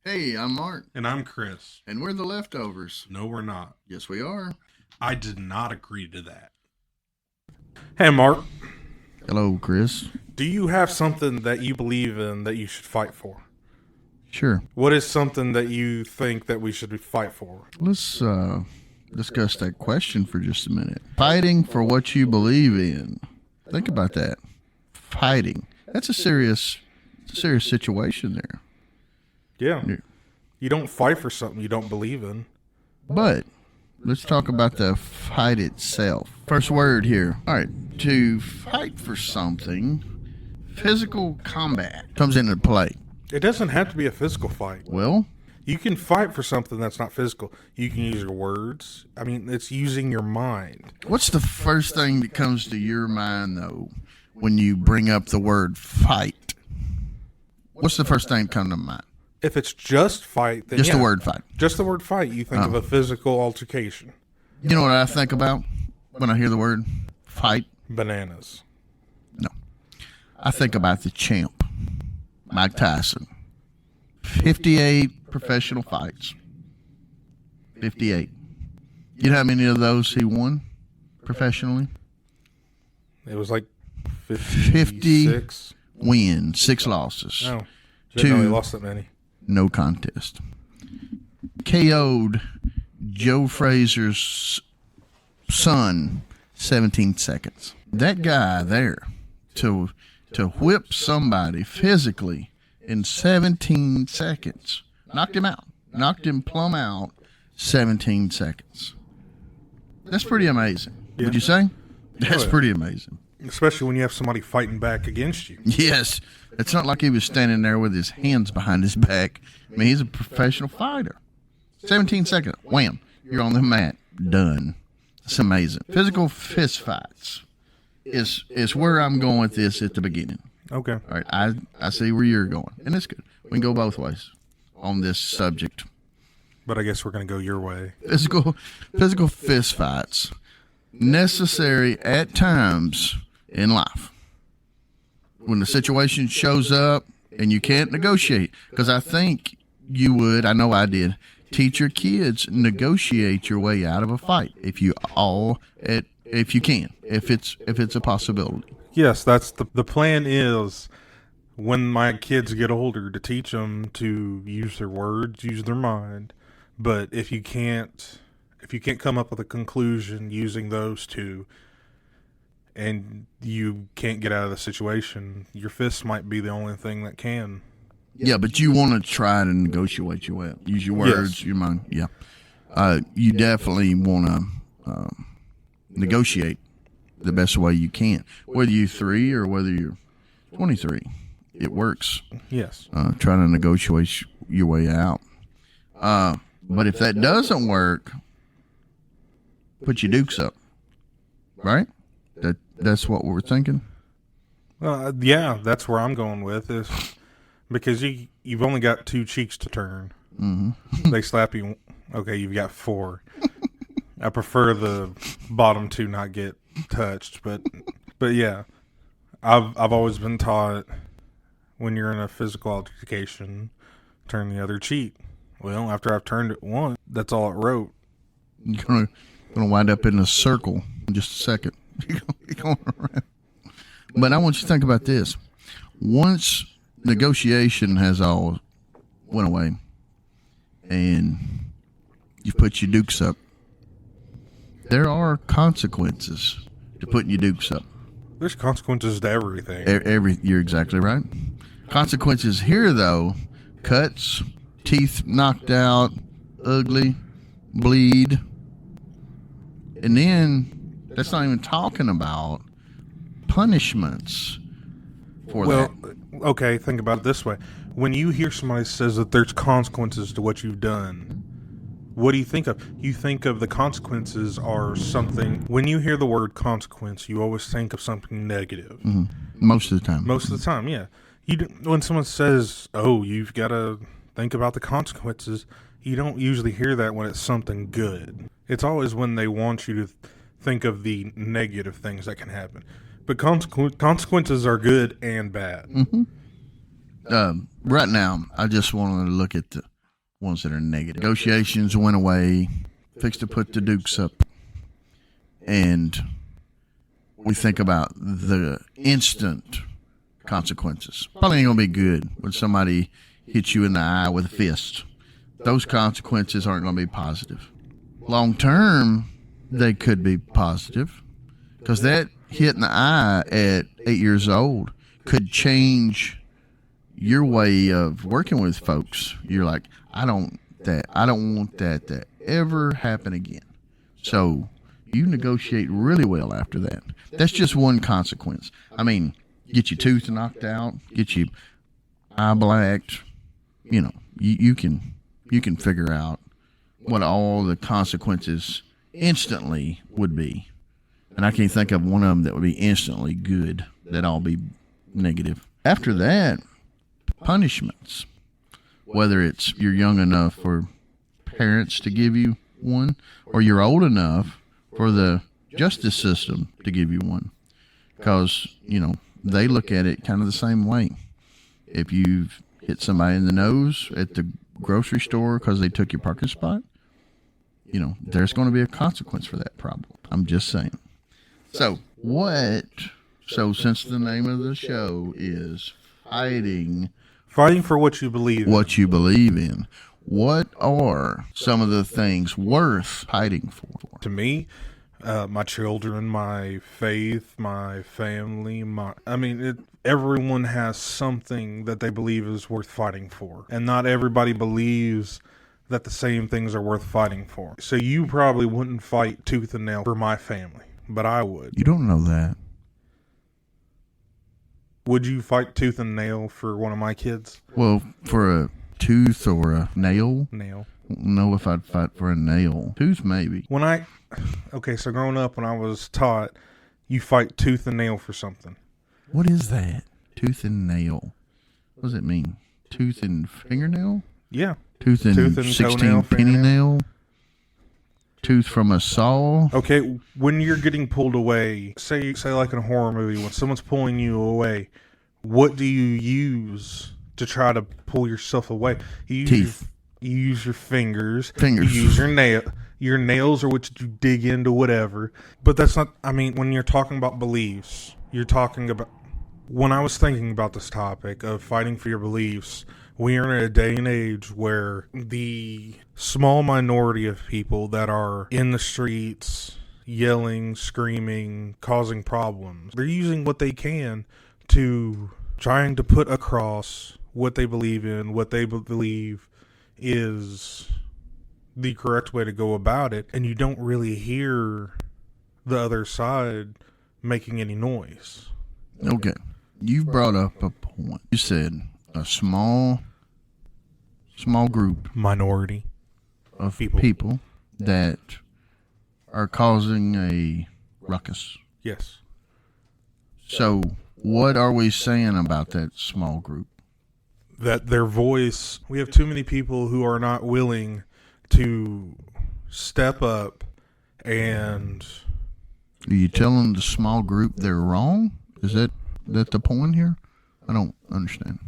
Hey, I'm Mark, And I'm Chris. and we're the leftovers. No, we're not. Yes, we are. I did not agree to that. Hey, Mark, Hello, Chris. do you have something that you believe in that you should fight for? Sure. What is something that you think that we should fight for? Let's discuss that question for just a minute. Fighting for what you believe in. Think about that. Fighting. That's a serious situation there. Yeah. Yeah. You don't fight for something you don't believe in. But let's talk about the fight itself. First word here. All right. To fight for something, physical combat comes into play. It doesn't have to be a physical fight. Well, You can fight for something that's not physical. You can use your words. I mean, it's using your mind. what's the first thing that comes to your mind, though, when you bring up the word fight? What's the first thing that comes to mind? If it's just fight, then Just yeah. the word fight. Just the word fight, you think of a physical altercation. You know what I think about when I hear the word fight? Bananas. No. I think about the champ, Mike Tyson. 58 professional fights. 58. You know how many of those he won professionally? It was like 50 56. wins, 6 losses. No. Didn't know he Two. lost that many. No contest. KO'd Joe Frazier's son 17 seconds. That guy there to whip somebody physically in 17 seconds. Knocked him out. Knocked him plumb out 17 seconds. That's pretty amazing. Yeah. Would you say? That's yeah. pretty amazing. Especially when you have somebody fighting back against you. Yes. It's not like he was standing there with his hands behind his back. I mean, he's a professional fighter. 17 seconds. Wham. You're on the mat. Done. It's amazing. Physical fist fights is where I'm going with this at the beginning. Okay. All right. I see where you're going. And it's good. We can go both ways on this subject. But I guess we're going to go your way. Physical fist fights. Necessary at times in life. When the situation shows up and you can't negotiate, because I think you would, I know I did, teach your kids negotiate your way out of a fight if you can, if it's a possibility. Yes, that's the plan is when my kids get older to teach them to use their words, use their mind. But if you can't come up with a conclusion using those two, and you can't get out of the situation, your fists might be the only thing that can. Yeah, but you want to try to negotiate your way out. Use your words, Yes. your mind. Yeah, you definitely want to negotiate the best way you can. Whether you're 3 or whether you're 23, it works. Yes. Trying to negotiate your way out. But if that doesn't work, put your dukes up. Right? That's what we're thinking. Yeah, that's where I'm going with is because you've only got 2 cheeks to turn. Mm-hmm. They slap you. Okay, you've got 4. I prefer the bottom 2 not get touched, but yeah, I've always been taught when you're in a physical altercation, turn the other cheek. Well, after I've turned it once, that's all it wrote. You're gonna wind up in a circle in just a second. You're going around. But I want you to think about this. Once negotiation has all went away and you put your dukes up, there are consequences to putting your dukes up. There's consequences to everything. You're exactly right. Consequences here, though, cuts, teeth knocked out, ugly, bleed. And then that's not even talking about punishments for that. Okay, think about it this way. When you hear somebody says that there's consequences to what you've done, what do you think of? You think of the consequences are something. When you hear the word consequence, you always think of something negative. Mm-hmm. Most of the time. Most of the time, yeah. When someone says, "Oh, you've got to think about the consequences," you don't usually hear that when it's something good. It's always when they want you to think of the negative things that can happen. But consequences are good and bad. Mm-hmm. Right now, I just wanted to look at ones that are negative. Negotiations went away, fixed to put the Dukes up, and we think about the instant consequences. Probably ain't going to be good when somebody hits you in the eye with a fist. Those consequences aren't going to be positive. Long term, they could be positive because that hit in the eye at 8 years old could change your way of working with folks. You're like, I don't want that to ever happen again. So you negotiate really well after that. That's just one consequence. I mean, get your tooth knocked out, get your eye blacked. You know, you can figure out what all the consequences instantly would be. And I can't think of one of them that would be instantly good. That'd all be negative. After that, punishments. Whether it's you're young enough for parents to give you one, or you're old enough for the justice system to give you one. Because, you know, they look at it kind of the same way. If you've hit somebody in the nose at the grocery store because they took your parking spot, you know, there's going to be a consequence for that problem. I'm just saying. So since the name of the show is Fighting for what you believe in, what are some of the things worth fighting for? To me, my children, my faith, my family, everyone has something that they believe is worth fighting for. And not everybody believes that the same things are worth fighting for. So you probably wouldn't fight tooth and nail for my family, but I would. You don't know that. Would you fight tooth and nail for one of my kids? Well, for a tooth or a nail? Nail. I don't know if I'd fight for a nail. Tooth, maybe. So growing up, when I was taught, you fight tooth and nail for something. What is that? Tooth and nail. What does it mean? Tooth and fingernail? Yeah. Tooth and 16 toenail, penny nail? Tooth from a saw? Okay, when you're getting pulled away, say like in a horror movie, when someone's pulling you away, what do you use to try to pull yourself away? Teeth. You use your fingers. Fingers. You use your nail. Your nails are what you dig into, whatever. But that's not, when you're talking about beliefs, you're talking about, when I was thinking about this topic of fighting for your beliefs, we are in a day and age where the small minority of people that are in the streets, yelling, screaming, causing problems, they're using what they can to trying to put across what they believe in, what they believe is the correct way to go about it, and you don't really hear the other side making any noise. Okay. You brought up a point. You said a small group Minority of people that are causing a ruckus. Yes. So what are we saying about that small group? That their voice, we have too many people who are not willing to step up and... Are you telling the small group they're wrong? Is that the point here? I don't understand.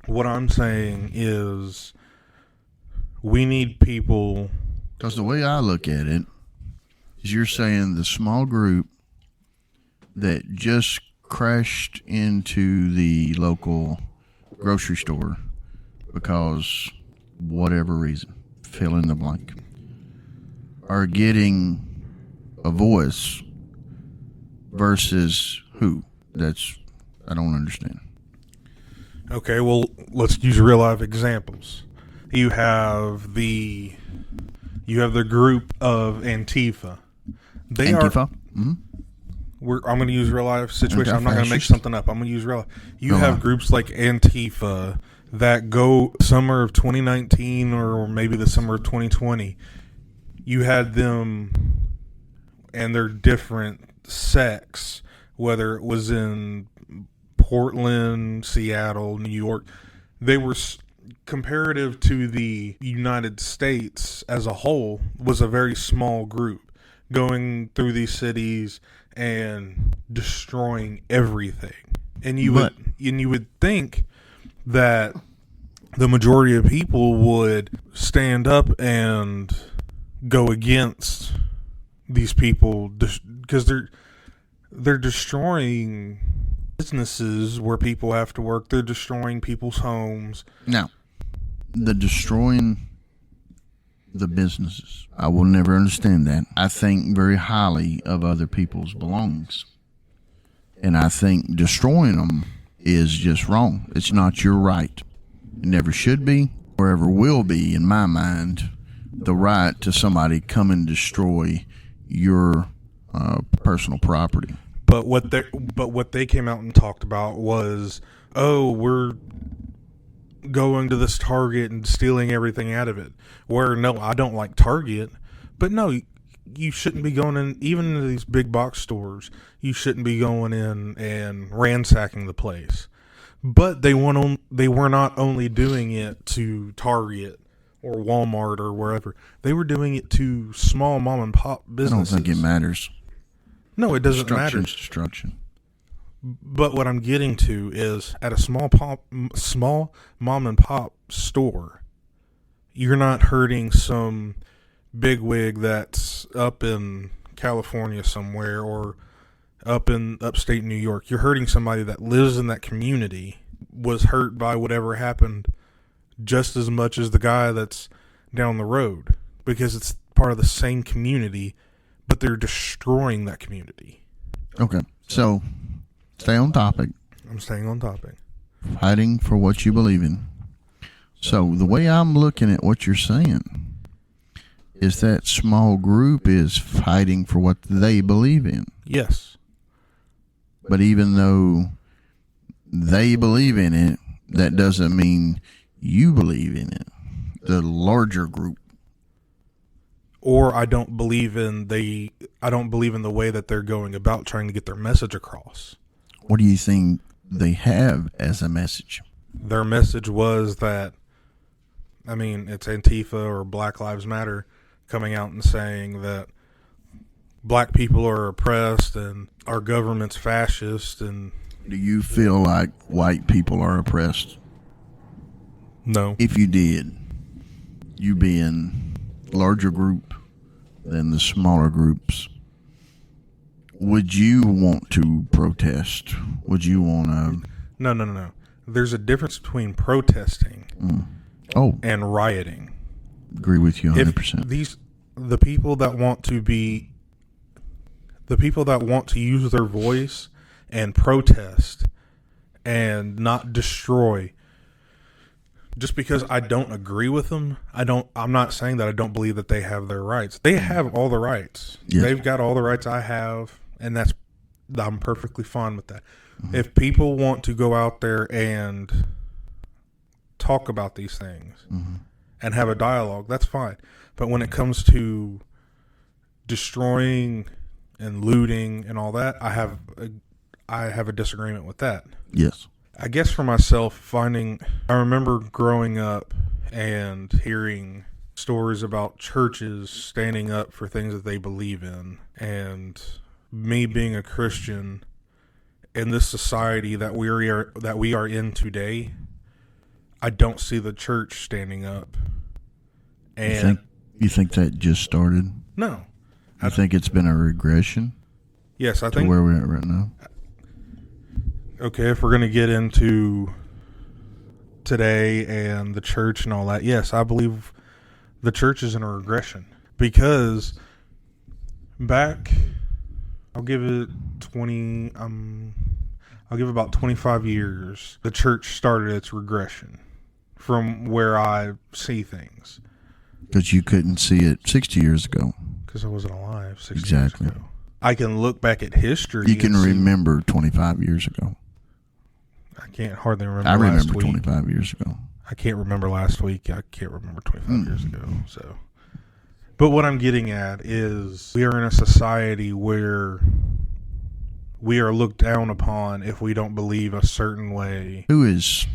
What I'm saying is we need people... Because the way I look at it is you're saying the small group that just crashed into the local grocery store because whatever reason, fill in the blank, are getting a voice versus who? I don't understand. Okay, well, let's use real life examples. You have the group of Antifa. Antifa? Mm-hmm. I'm going to use real life situation. I'm not going to make Anti-fascist. something up. I'm going to use real life. You have groups like Antifa that go summer of 2019 or maybe the summer of 2020. You had them and their different sects, whether it was in Portland, Seattle, New York. They were comparative to the United States as a whole was a very small group going through these cities and destroying everything. And you would think that the majority of people would stand up and go against these people because they're destroying businesses where people have to work. They're destroying people's homes. Now, the destroying the businesses, I will never understand that. I think very highly of other people's belongings. And I think destroying them is just wrong. It's not your right. It never should be or ever will be, in my mind, the right to somebody come and destroy your personal property. But what they came out and talked about was, oh, we're going to this Target and stealing everything out of it. Where, no, I don't like Target, but no, you shouldn't be going in, even into these big box stores, you shouldn't be going in and ransacking the place. But they were not only doing it to Target or Walmart or wherever. They were doing it to small mom and pop businesses. I don't think it matters. No, it doesn't matter. Destruction. But what I'm getting to is at a small mom and pop store, you're not hurting some bigwig that's up in California somewhere or up in upstate New York. You're hurting somebody that lives in that community, was hurt by whatever happened just as much as the guy that's down the road, because it's part of the same community, but they're destroying that community. Okay, so stay on topic. I'm staying on topic. Fighting for what you believe in. So the way I'm looking at what you're saying is that small group is fighting for what they believe in. Yes. But even though they believe in it, that doesn't mean you believe in it. The larger group. Or I don't believe in the way that they're going about trying to get their message across. What do you think they have as a message? Their message was that, I mean, it's Antifa or Black Lives Matter coming out and saying that black people are oppressed and our government's fascist. And do you feel like white people are oppressed? No. If you did, you being larger group than the smaller groups, would you want to protest? Would you want to? No. There's a difference between protesting and rioting. Agree with you 100%. If the people that want to use their voice and protest and not destroy, just because I don't agree with them, I'm not saying that I don't believe that they have their rights. They have all the rights. Yes. They've got all the rights I have, and I'm perfectly fine with that. Mm-hmm. If people want to go out there and talk about these things and have a dialogue, that's fine. But when it comes to destroying and looting and all that, I have a disagreement with that. Yes. I guess for myself, I remember growing up and hearing stories about churches standing up for things that they believe in, and me being a Christian in this society that we are in today, I don't see the church standing up. And you think that just started? No. I think it's been a regression? Yes, I think where we're at right now. Okay, if we're going to get into today and the church and all that, yes, I believe the church is in a regression, because I'll give it about 25 years, the church started its regression from where I see things. Because you couldn't see it 60 years ago. Because I wasn't alive 60 exactly. years ago. I can look back at history. You can remember 25 years ago. I can't hardly remember. I remember 25 years ago. I can't remember last week. I can't remember 25 years ago. So, but what I'm getting at is we are in a society where we are looked down upon if we don't believe a certain way. Who is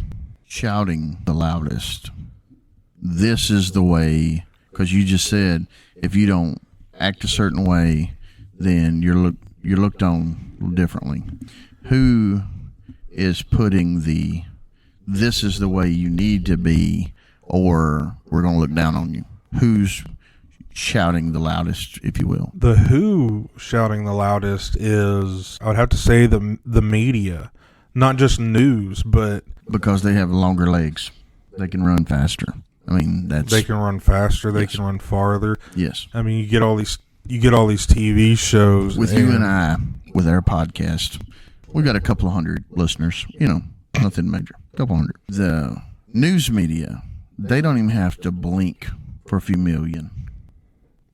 shouting the loudest? This is the way, because you just said if you don't act a certain way, then you're looked on differently. Who is putting the this is the way you need to be, or we're going to look down on you. Who's shouting the loudest, if you will? The who shouting the loudest is, I would have to say, the media. Not just news, but... Because they have longer legs. They can run faster. I mean, they can run faster. They can run farther. Yes. I mean, you get all these TV shows. With you and I, with our podcast, we got a couple of hundred listeners. Nothing major. A couple hundred. The news media, they don't even have to blink for a few million.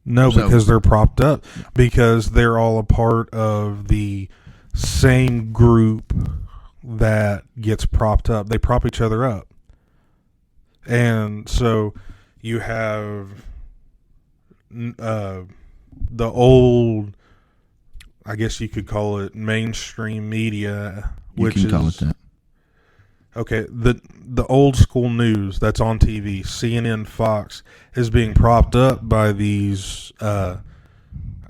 No, because they're propped up. Because they're all a part of the same group that gets propped up. They prop each other up. And so you have the old, I guess you could call it mainstream media. You can call it that. Okay, the old school news that's on TV, CNN, Fox, is being propped up by these, I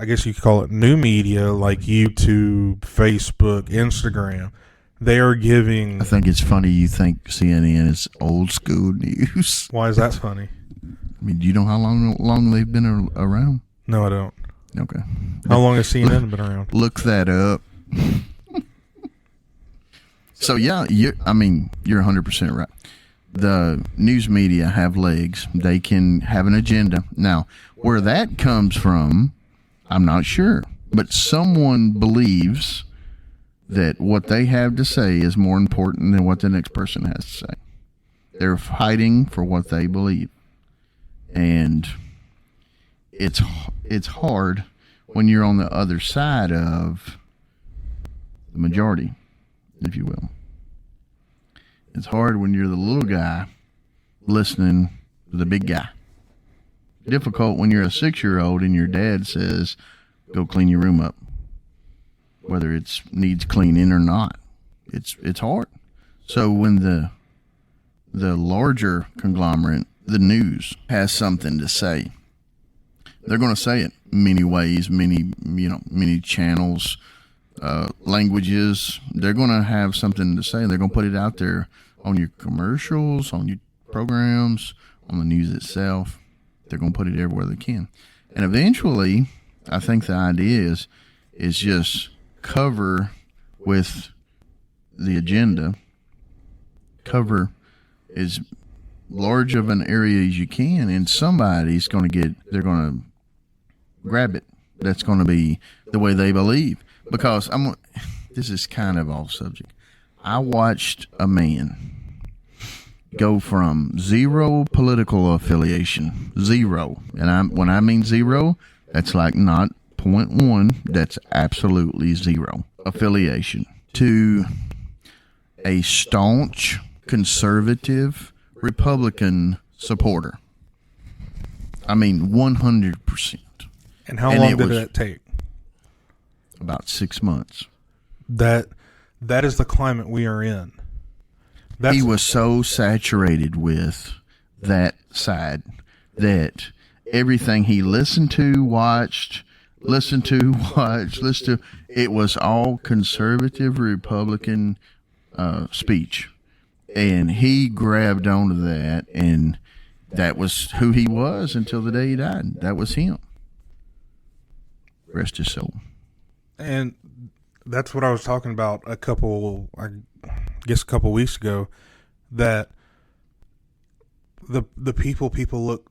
guess you could call it new media like YouTube, Facebook, Instagram. They are giving... I think it's funny you think CNN is old school news. Why is that funny? I mean, do you know how long they've been around? No, I don't. Okay. How long has CNN been around? Look that up. So, yeah, you're 100% right. The news media have legs. They can have an agenda. Now, where that comes from, I'm not sure. But someone believes that what they have to say is more important than what the next person has to say. They're fighting for what they believe. And it's hard when you're on the other side of the majority, if you will. It's hard when you're the little guy listening to the big guy. Difficult when you're a 6-year-old and your dad says, go clean your room up. Whether it needs cleaning or not. It's hard. So when the larger conglomerate, the news, has something to say, they're going to say it many ways, many channels, languages. They're going to have something to say. They're going to put it out there on your commercials, on your programs, on the news itself. They're going to put it everywhere they can. And eventually, I think the idea is just cover with the agenda. Cover as large of an area as you can, and somebody's going to they're going to grab it. That's going to be the way they believe. Because this is kind of off subject. I watched a man go from zero political affiliation, zero, and when I mean zero, that's like not 0.1, that's absolutely zero affiliation, to a staunch conservative Republican supporter. I mean, 100%. And how long did that take? About 6 months. That is the climate we are in. He was so saturated with that side that everything he listened to, it was all conservative Republican speech. And he grabbed onto that, and that was who he was until the day he died. That was him. Rest his soul. And that's what I was talking about a couple weeks ago, that the people look,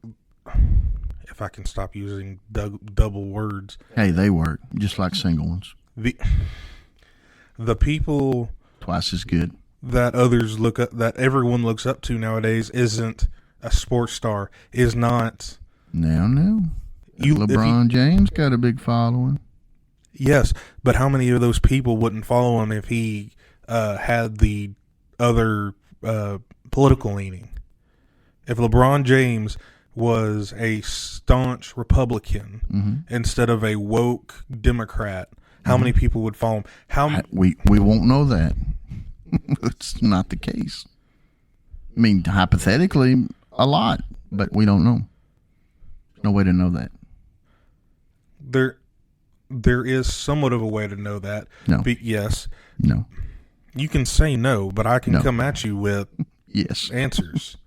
if I can stop using double words. Hey, they work just like single ones. The people twice as good that others look up, that everyone looks up to nowadays, isn't a sports star, is not. No. LeBron James got a big following. Yes, but how many of those people wouldn't follow him if he had the other political leaning? If LeBron James was a staunch Republican instead of a woke Democrat, how many people would follow him? We won't know that. It's not the case. I mean, hypothetically, a lot, but we don't know. No way to know that. There is somewhat of a way to know that. No. Yes. No. You can say no, but I can come at you with Yes. answers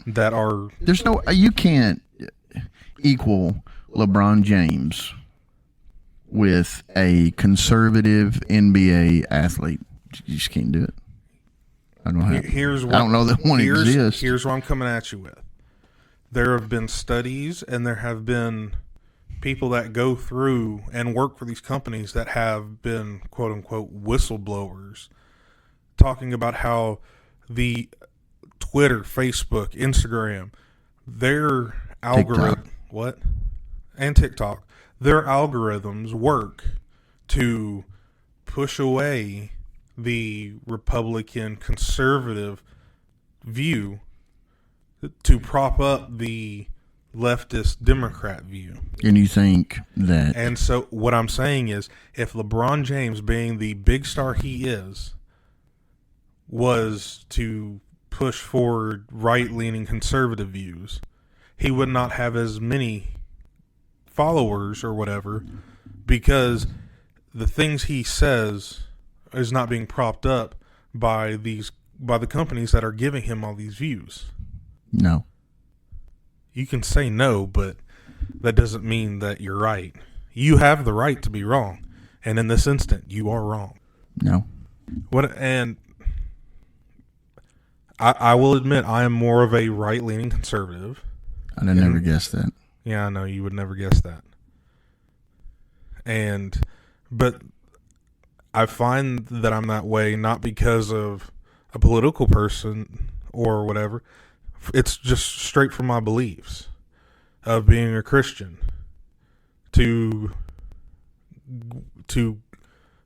that are. There's no, you can't equal LeBron James with a conservative NBA athlete. You just can't do it. I don't know. I don't know that one exists. Here's what I'm coming at you with. There have been studies, and there have been people that go through and work for these companies that have been quote unquote whistleblowers, talking about how the Twitter, Facebook, Instagram, their algorithm, and TikTok, their algorithms work to push away the Republican conservative view to prop up the leftist Democrat view. And you think that... And so what I'm saying is, if LeBron James, being the big star he is, was to push forward right-leaning conservative views, he would not have as many followers or whatever, because the things he says is not being propped up by the companies that are giving him all these views. No. You can say no, but that doesn't mean that you're right. You have the right to be wrong, and in this instant, you are wrong. No. And I will admit I am more of a right-leaning conservative. I'd have never guessed that. Yeah, I know you would never guess that. But I find that I'm that way not because of a political person or whatever. It's just straight from my beliefs of being a Christian. To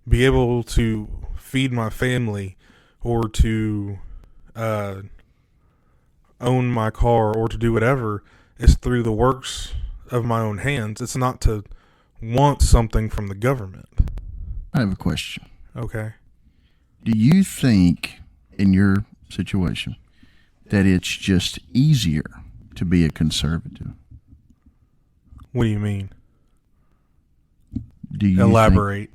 be able to feed my family, or to own my car, or to do whatever, is through the works of my own hands. It's not to want something from the government. I have a question. Okay. Do you think, in your situation, that it's just easier to be a conservative? What do you mean? Do you elaborate?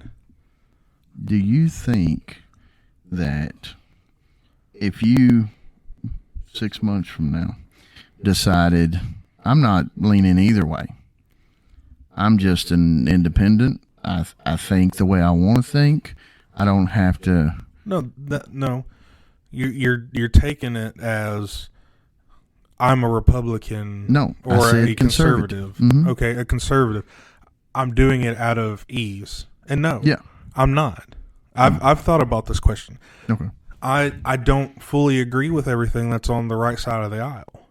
Do you think that if you 6 months from now decided, I'm not leaning either way, I'm just an independent, I think the way I want to think, I don't have to... No. You're taking it as I'm a Republican, or a conservative. Mm-hmm. Okay, a conservative. I'm doing it out of ease, and no, yeah, I'm not. I've thought about this question. Okay, I don't fully agree with everything that's on the right side of the aisle.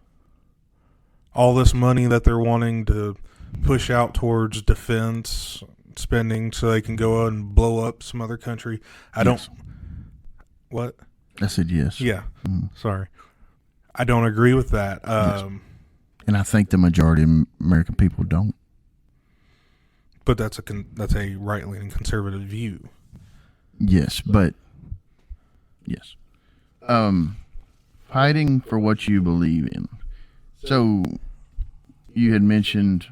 All this money that they're wanting to push out towards defense spending so they can go out and blow up some other country. What? I said yes. Yeah. Mm-hmm. Sorry. I don't agree with that. Yes. And I think the majority of American people don't. But that's a right-leaning conservative view. Yes, but yes. Fighting for what you believe in. So you had mentioned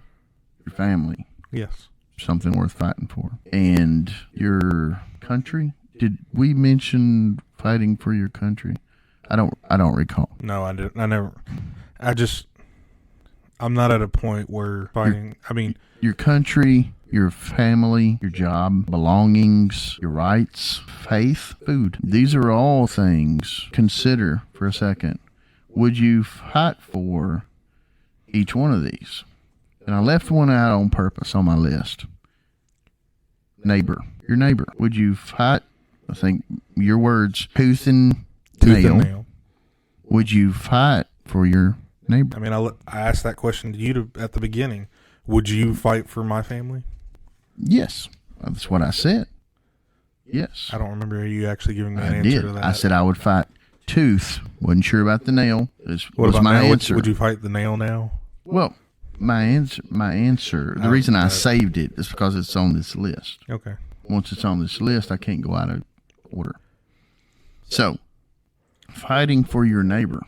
your family. Yes. Something worth fighting for. And your country? Did we mention fighting for your country? I don't recall. No, I didn't. I never. I'm not at a point where fighting. Your country, your family, your job, belongings, your rights, faith, food. These are all things. Consider for a second. Would you fight for each one of these? And I left one out on purpose on my list. Neighbor. Your neighbor. Would you fight, I think your words, tooth and nail. Would you fight for your neighbor? I asked that question to you at the beginning. Would you fight for my family? Yes. That's what I said. Yes. I don't remember you actually giving me an answer to that. I said I would fight tooth. Wasn't sure about the nail. What was my nail? answer. Would you fight the nail now? Well, my answer, the reason I saved it is because it's on this list. Okay. Once it's on this list, I can't go out of order. So, fighting for your neighbor.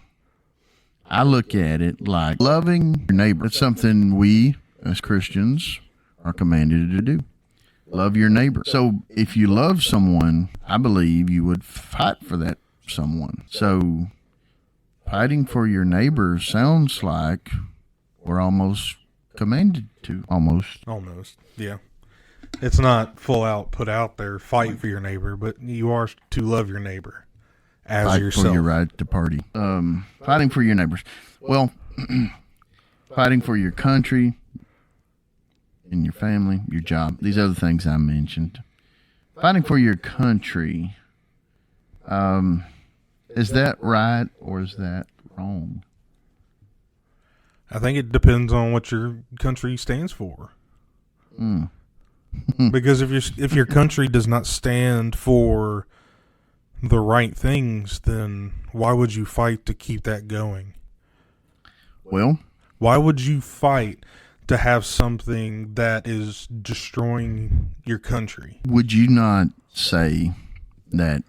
I look at it like loving your neighbor. It's something we, as Christians, are commanded to do. Love your neighbor. So, if you love someone, I believe you would fight for that someone. So, fighting for your neighbor sounds like we're almost commanded to. Almost. Yeah. It's not full out put out there, fight for your neighbor, but you are to love your neighbor as Fight yourself. for your right to party. Fighting for your neighbors. Well, fighting for your country and your family, your job, these other things I mentioned. Fighting for your country, is that right or is that wrong? I think it depends on what your country stands for. Because if your country does not stand for the right things, then why would you fight to keep that going? Well, why would you fight to have something that is destroying your country? Would you not say that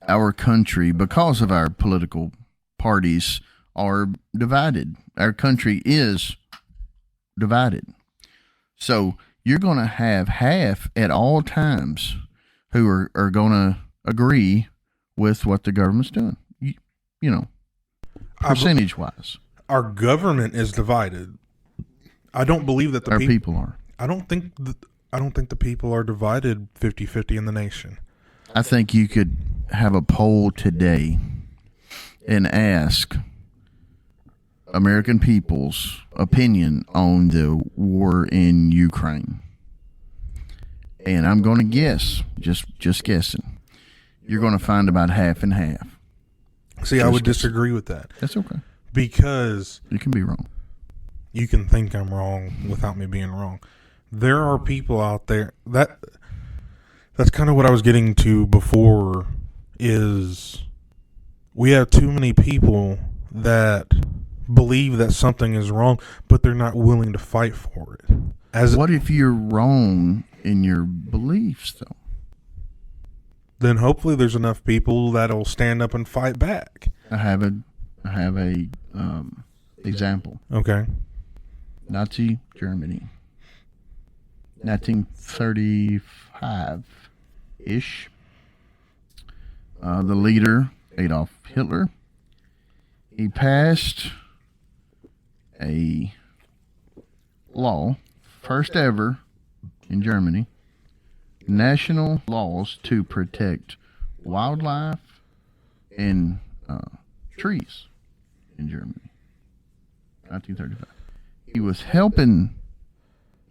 our country, because of our political parties, are divided? Our country is divided. So you're going to have half at all times who are going to agree with what the government's doing, you know, percentage-wise. Our government is divided. I don't believe that our people are. I don't think the people are divided 50-50 in the nation. I think you could have a poll today and ask American people's opinion on the war in Ukraine. And I'm going to guess, just guessing, you're going to find about half and half. See, I would disagree with that. That's okay. Because you can be wrong. You can think I'm wrong without me being wrong. There are people out there that's kind of what I was getting to before, is we have too many people that believe that something is wrong, but they're not willing to fight for it. What if you're wrong in your beliefs, though? Then hopefully there's enough people that'll stand up and fight back. I have a example. Okay. Nazi Germany, 1935-ish. The leader, Adolf Hitler, he passed a law, first ever in Germany, national laws to protect wildlife and trees in Germany. 1935. He was helping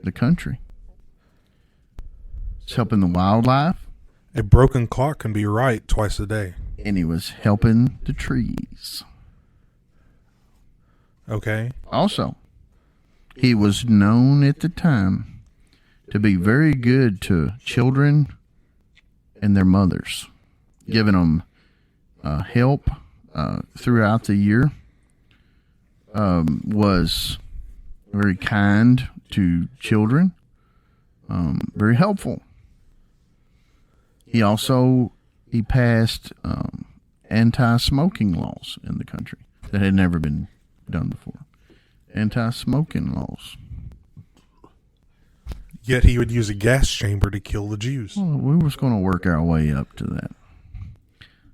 the country. He's helping the wildlife. A broken clock can be right twice a day. And he was helping the trees. Okay. Also, he was known at the time to be very good to children and their mothers, giving them help throughout the year. Was very kind to children, very helpful. He passed anti-smoking laws in the country that had never been done before. Anti-smoking laws. Yet he would use a gas chamber to kill the Jews. Well, we was going to work our way up to that.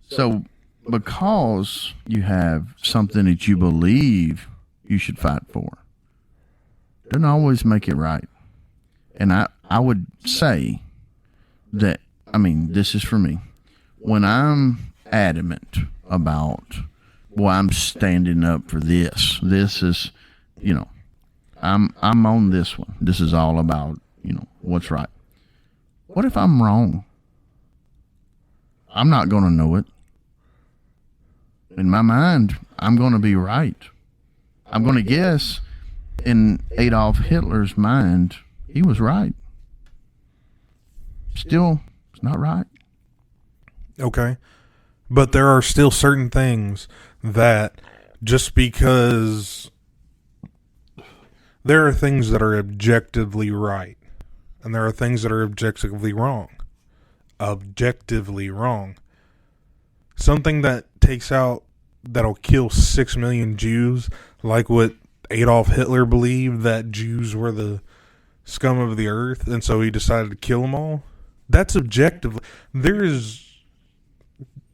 So, because you have something that you believe you should fight for, doesn't always make it right. And I would say that, this is for me. When I'm adamant about, I'm standing up for this. This is, I'm on this one. This is all about, what's right. What if I'm wrong? I'm not going to know it. In my mind, I'm going to be right. I'm going to guess in Adolf Hitler's mind, he was right. Still, it's not right. Okay. But there are still certain things that just because there are things that are objectively right and there are things that are objectively wrong. Objectively wrong. Something that'll kill 6 million Jews, like what Adolf Hitler believed, that Jews were the scum of the earth, and so he decided to kill them all. That's objectively.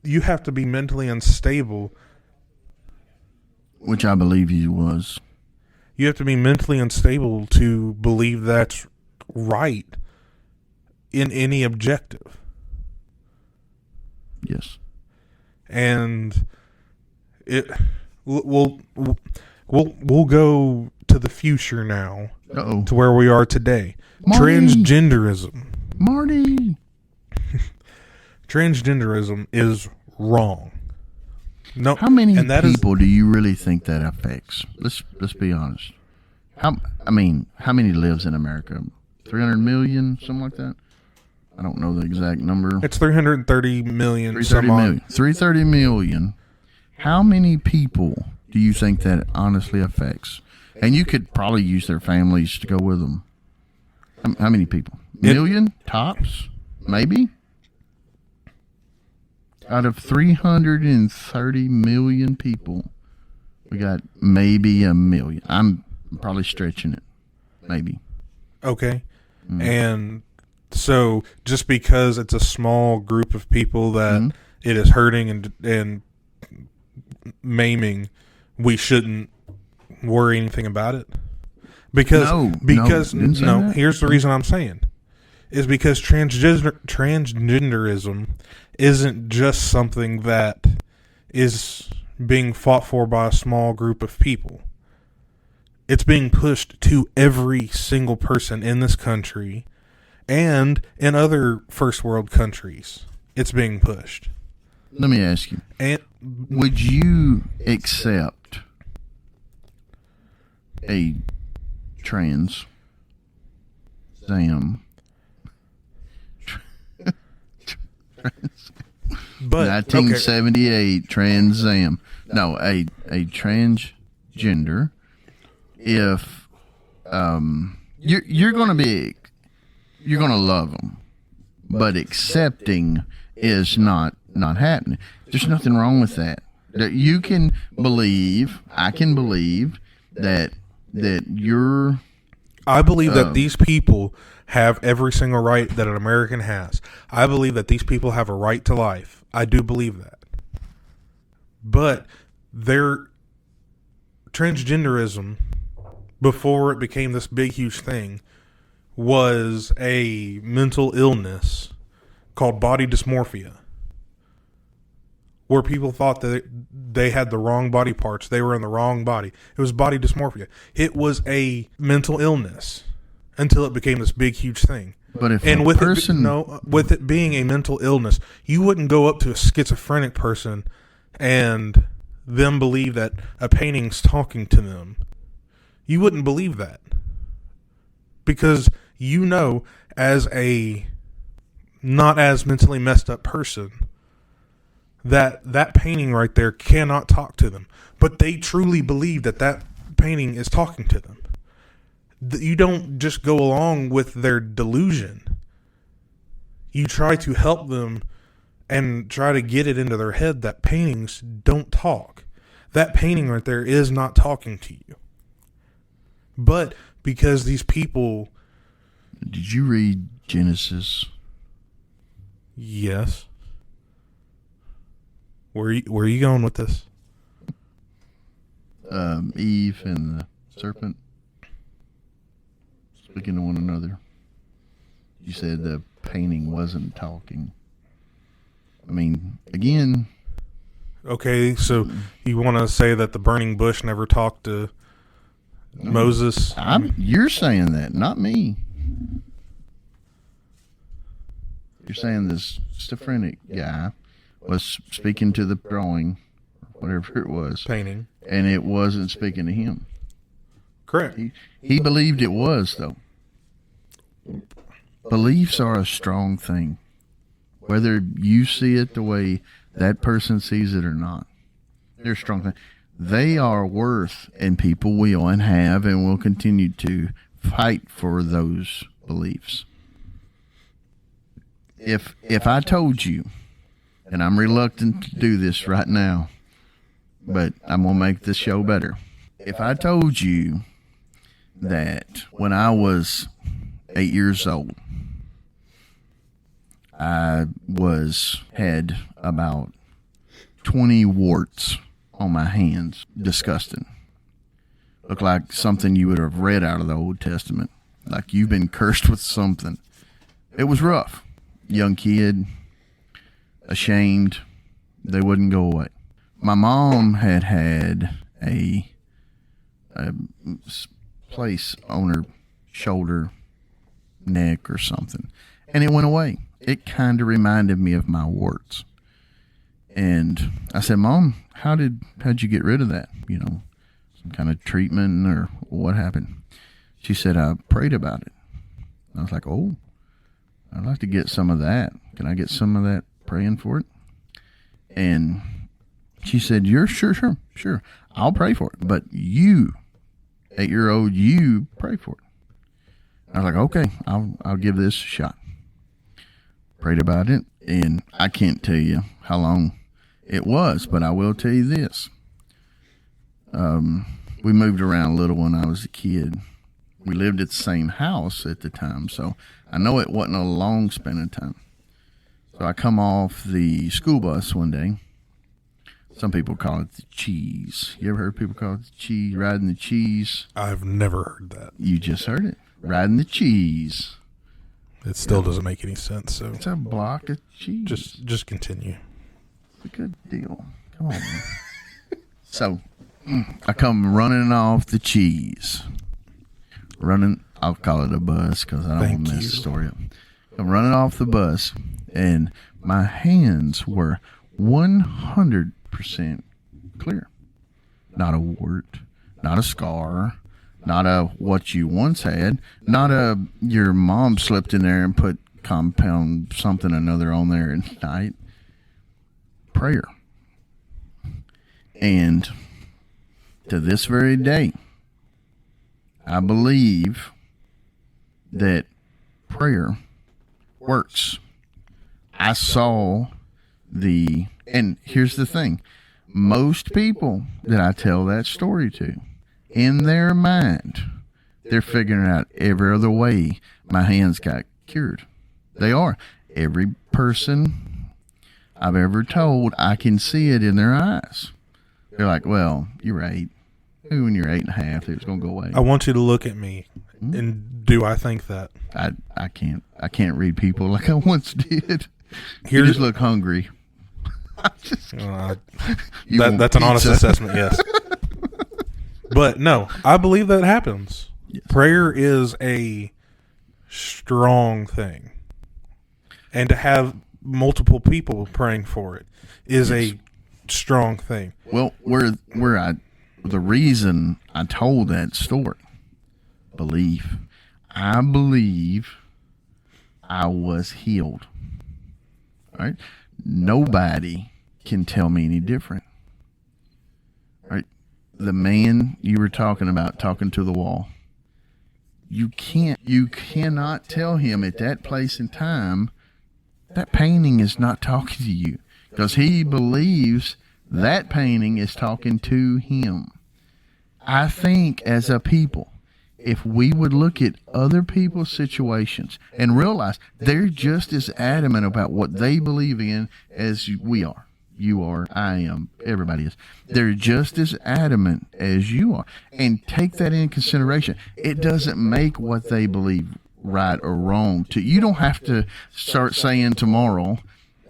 You have to be mentally unstable Which I believe he was. You have to be mentally unstable to believe that's right in any objective. Yes. And we'll go to the future now. Uh-oh. To where we are today. Marty. Transgenderism. Marty. Transgenderism is wrong. No. How many and that people do you really think that affects? Let's be honest. How many lives in America? 300 million, something like that. I don't know the exact number. It's 330 million. 330 million. 330 million. How many people do you think that honestly affects? And you could probably use their families to go with them. How many people? Million? Tops? Maybe? Out of 330 million people, we got maybe a million. I'm probably stretching it. Maybe. Okay. And so just because it's a small group of people that it is hurting and maiming, we shouldn't worry anything about it? Because here's the reason I'm saying is because transgenderism isn't just something that is being fought for by a small group of people. It's being pushed to every single person in this country and in other first world countries. It's being pushed. Let me ask you. And would you accept a Trans Am? But 1978 Trans Am. No, a transgender. If you're gonna love them, but accepting is not happening. There's nothing wrong with that. That you can believe, I can believe that you're. I believe that these people have every single right that an American has. I believe that these people have a right to life. I do believe that. But their transgenderism, before it became this big, huge thing, was a mental illness called body dysmorphia, where people thought that they had the wrong body parts. They were in the wrong body. It was body dysmorphia. It was a mental illness until it became this big, huge thing. But if with it being a mental illness, you wouldn't go up to a schizophrenic person and them believe that a painting's talking to them. You wouldn't believe that. Because as a not as mentally messed up person, that painting right there cannot talk to them. But they truly believe that painting is talking to them. You don't just go along with their delusion. You try to help them and try to get it into their head that paintings don't talk. That painting right there is not talking to you. But because these people... Did you read Genesis? Yes. Where are you going with this? Eve and the serpent speaking to one another. You said the painting wasn't talking. I mean, again... Okay, so you want to say that the burning bush never talked to Moses? You're saying that, not me. You're saying this schizophrenic guy was speaking to the drawing, whatever it was. Painting. And it wasn't speaking to him. Correct. He believed it was, though. Beliefs are a strong thing. Whether you see it the way that person sees it or not. They're a strong thing. They are worth, and people will and have and will continue to fight for those beliefs. If I told you, and I'm reluctant to do this right now, but I'm going to make this show better. If I told you that when I was 8 years old, I had about 20 warts on my hands. Disgusting. Looked like something you would have read out of the Old Testament. Like you've been cursed with something. It was rough. Young kid, ashamed. They wouldn't go away. My mom had a place on her shoulder, neck or something, and it went away. It kind of reminded me of my warts. And I said, Mom, how'd you get rid of that? You know, some kind of treatment or what happened? She said, I prayed about it. I was like, oh, I'd like to get some of that. Can I get some of that praying for it? And she said, you're sure. I'll pray for it. But you, 8-year-old, you pray for it. I was like, okay, I'll give this a shot. Prayed about it, and I can't tell you how long it was, but I will tell you this. We moved around a little when I was a kid. We lived at the same house at the time, so I know it wasn't a long span of time. So I come off the school bus one day. Some people call it the cheese. You ever heard people call it the cheese, riding the cheese? I've never heard that. You just heard it. Riding the cheese. It still doesn't make any sense. So It's a block of cheese. just continue. It's a good deal. Come on, man. So I come running off the cheese. I'll call it a bus because I don't want to mess the story up. I'm running off the bus, and my hands were 100% clear. Not a wart, not a scar, not a what you once had, not a your mom slipped in there and put compound something or another on there at night. Prayer. And to this very day, I believe that prayer works. I saw and here's the thing. Most people that I tell that story to, in their mind, they're figuring out every other way my hands got cured. They are. Every person I've ever told, I can see it in their eyes. They're like, well, you're 8. Maybe when you're 8.5, it was going to go away. I want you to look at me, and do I think that? I can't read people like I once did. You just look hungry. That's an honest assessment, yes. But no, I believe that happens. Yes. Prayer is a strong thing. And to have multiple people praying for it is a strong thing. Well, the reason I told that story, belief. I believe I was healed. All right? Nobody can tell me any different. All right? The man you were talking about, talking to the wall, you cannot tell him at that place and time that painting is not talking to you, because he believes that painting is talking to him. I think as a people, if we would look at other people's situations and realize they're just as adamant about what they believe in as we are. You are, I am, everybody is. They're just as adamant as you are. And take that in consideration. It doesn't make what they believe right or wrong. You don't have to start saying tomorrow,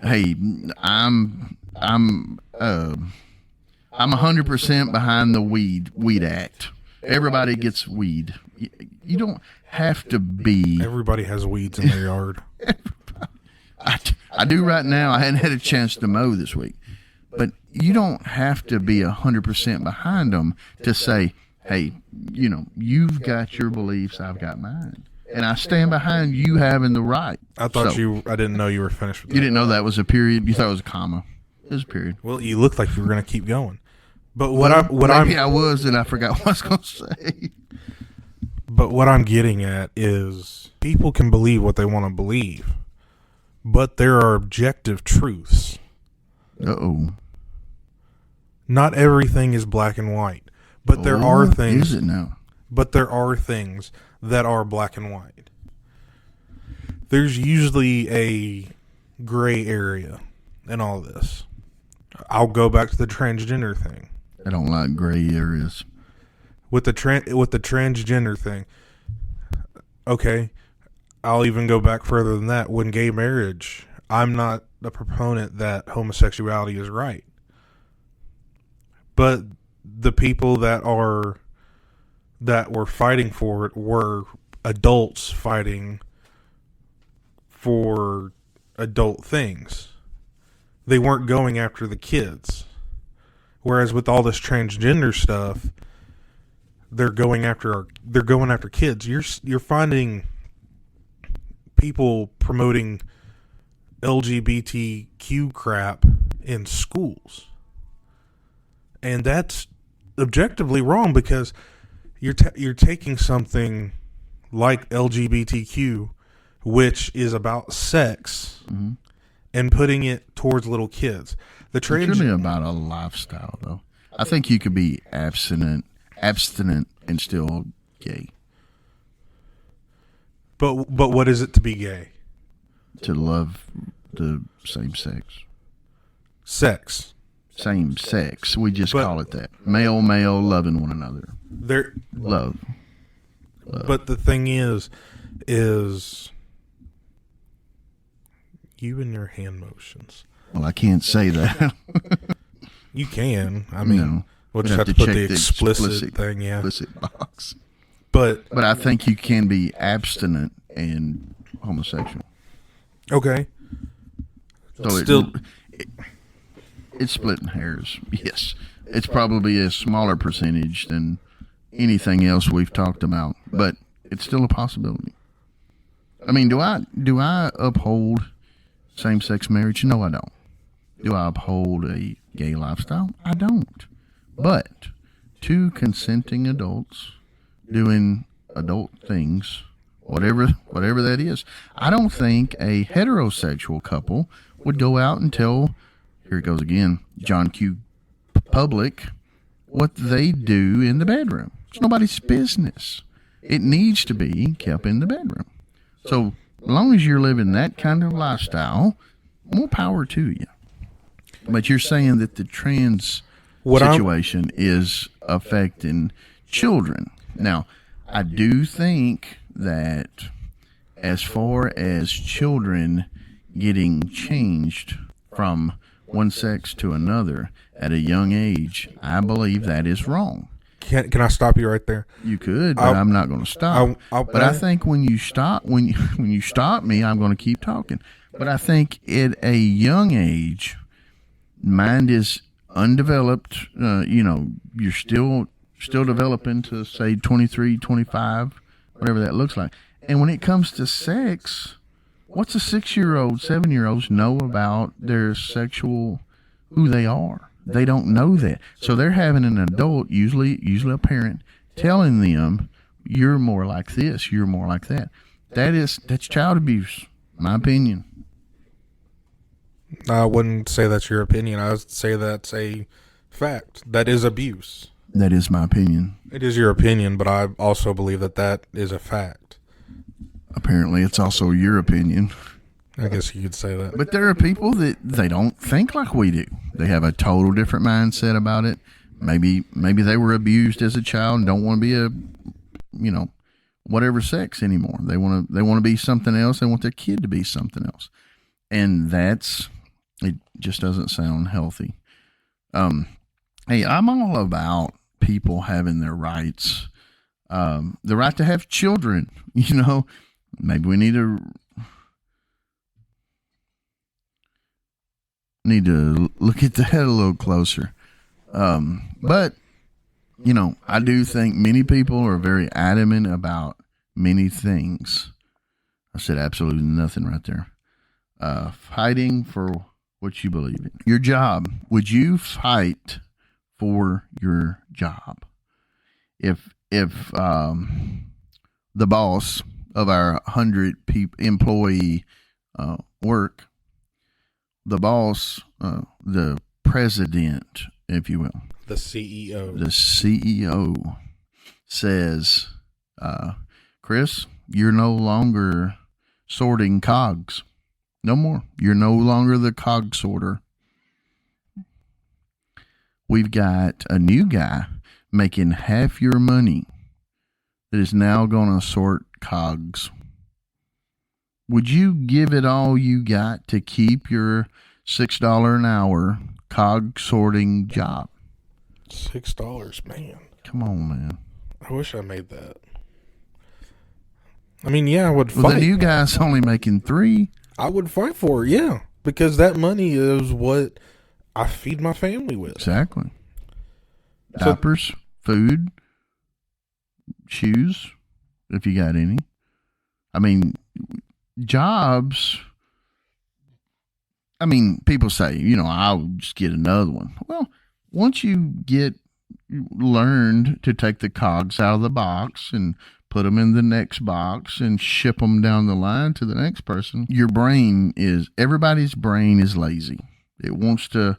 hey, I'm 100% behind the weed act. Everybody gets weed. You don't have to be. Everybody has weeds in their yard. I do right now. I hadn't had a chance to mow this week. But you don't have to be 100% behind them to say, hey, you've got your beliefs, I've got mine. And I stand behind you having the right. I didn't know you were finished with that. You didn't know that was a period? You thought it was a comma. It was a period. Well, you looked like you were going to keep going. But I was, and I forgot what I was going to say. But what I'm getting at is people can believe what they want to believe, but there are objective truths. Uh-oh. Not everything is black and white, but there are things. Is it now? But there are things that are black and white. There's usually a gray area in all this. I'll go back to the transgender thing. I don't like gray areas. With the transgender thing, okay, I'll even go back further than that. When gay marriage, I'm not a proponent that homosexuality is right, but the people that were fighting for it were adults fighting for adult things. They weren't going after the kids. Whereas with all this transgender stuff, they're going after kids. You're finding people promoting LGBTQ crap in schools, and that's objectively wrong because you're taking something like LGBTQ, which is about sex, and putting it towards little kids. It's really about a lifestyle, though. I think you could be abstinent, and still gay. But what is it to be gay? To love the same sex. Sex. Same sex. We just call it that. Male, loving one another. Love. But the thing is you and your hand motions. Well, I can't say that. You can. I mean, No. we'll just have to put the explicit thing, yeah. Explicit box. But I think you can be abstinent and homosexual. okay. So it's splitting hairs. Yes. It's probably a smaller percentage than anything else we've talked about, but it's still a possibility. I mean, do I uphold same-sex marriage? No, I don't. Do I uphold a gay lifestyle? I don't. But two consenting adults doing adult things, whatever that is, I don't think a heterosexual couple would go out and tell, here it goes again, John Q. Public, what they do in the bedroom. It's nobody's business. It needs to be kept in the bedroom. So as long as you're living that kind of lifestyle, more power to you. But you're saying that the trans situation is affecting children. Now, I do think that as far as children getting changed from one sex to another at a young age, I believe that is wrong. Can I stop you right there? You could, but I'm not going to stop. But I think when you stop me, I'm going to keep talking. But I think at a young age, mind is undeveloped. You're still developing to say 23, 25, whatever that looks like. And when it comes to sex, what's a 6-year-old, 7-year-olds know about their sexual, who they are? They don't know that. So they're having an adult, usually a parent, telling them, you're more like this, you're more like that. That's child abuse, my opinion. I wouldn't say that's your opinion. I would say that's a fact. That is abuse. That is my opinion. It is your opinion, but I also believe that is a fact. Apparently, it's also your opinion. I guess you could say that. But there are people that they don't think like we do. They have a total different mindset about it. Maybe they were abused as a child and don't want to be a, whatever sex anymore. They want to be something else. They want their kid to be something else. And it just doesn't sound healthy. Hey, I'm all about people having their rights. The right to have children, maybe we need to look at that a little closer. But, I do think many people are very adamant about many things. I said absolutely nothing right there. Fighting for what you believe in. Your job. Would you fight for your job? If the boss of our 100 employee work, the boss, the president, if you will, the CEO. The CEO says, Chris, you're no longer sorting cogs. No more. You're no longer the cog sorter. we've got a new guy making half your money that is now going to sort cogs. Would you give it all you got to keep your $6 an hour cog sorting job? $6, man. Come on, man. I wish I made that. I mean, yeah, I would fight. Well, the new guy's only making $3. I would fight for it, yeah. Because that money is what I feed my family with. Exactly. Diapers, food, shoes, if you got any. I mean, jobs. I mean, people say, I'll just get another one. Well, once you learned to take the cogs out of the box and put them in the next box and ship them down the line to the next person, everybody's brain is lazy. It wants to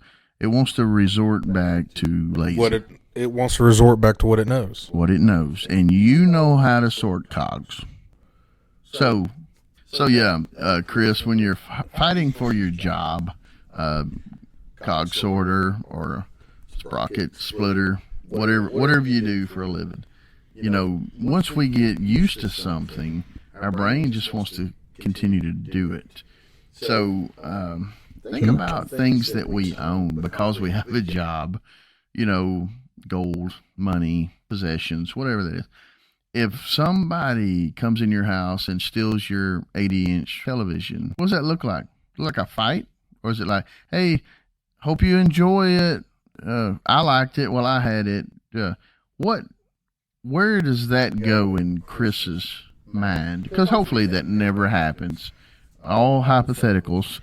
resort back to lazy. It wants to resort back to what it knows. What it knows. And you know how to sort cogs. So yeah, Chris, when you're fighting for your job, cog sorter or sprocket splitter, whatever you do for a living, once we get used to something, our brain just wants to continue to do it. So think about things that we own because we have a job, gold, money, possessions, whatever that is. If somebody comes in your house and steals your 80-inch television, what does that look like? Like a fight? Or is it like, hey, hope you enjoy it. I liked it while I had it. Where does that go in Chris's mind? Because hopefully that never happens. All hypotheticals.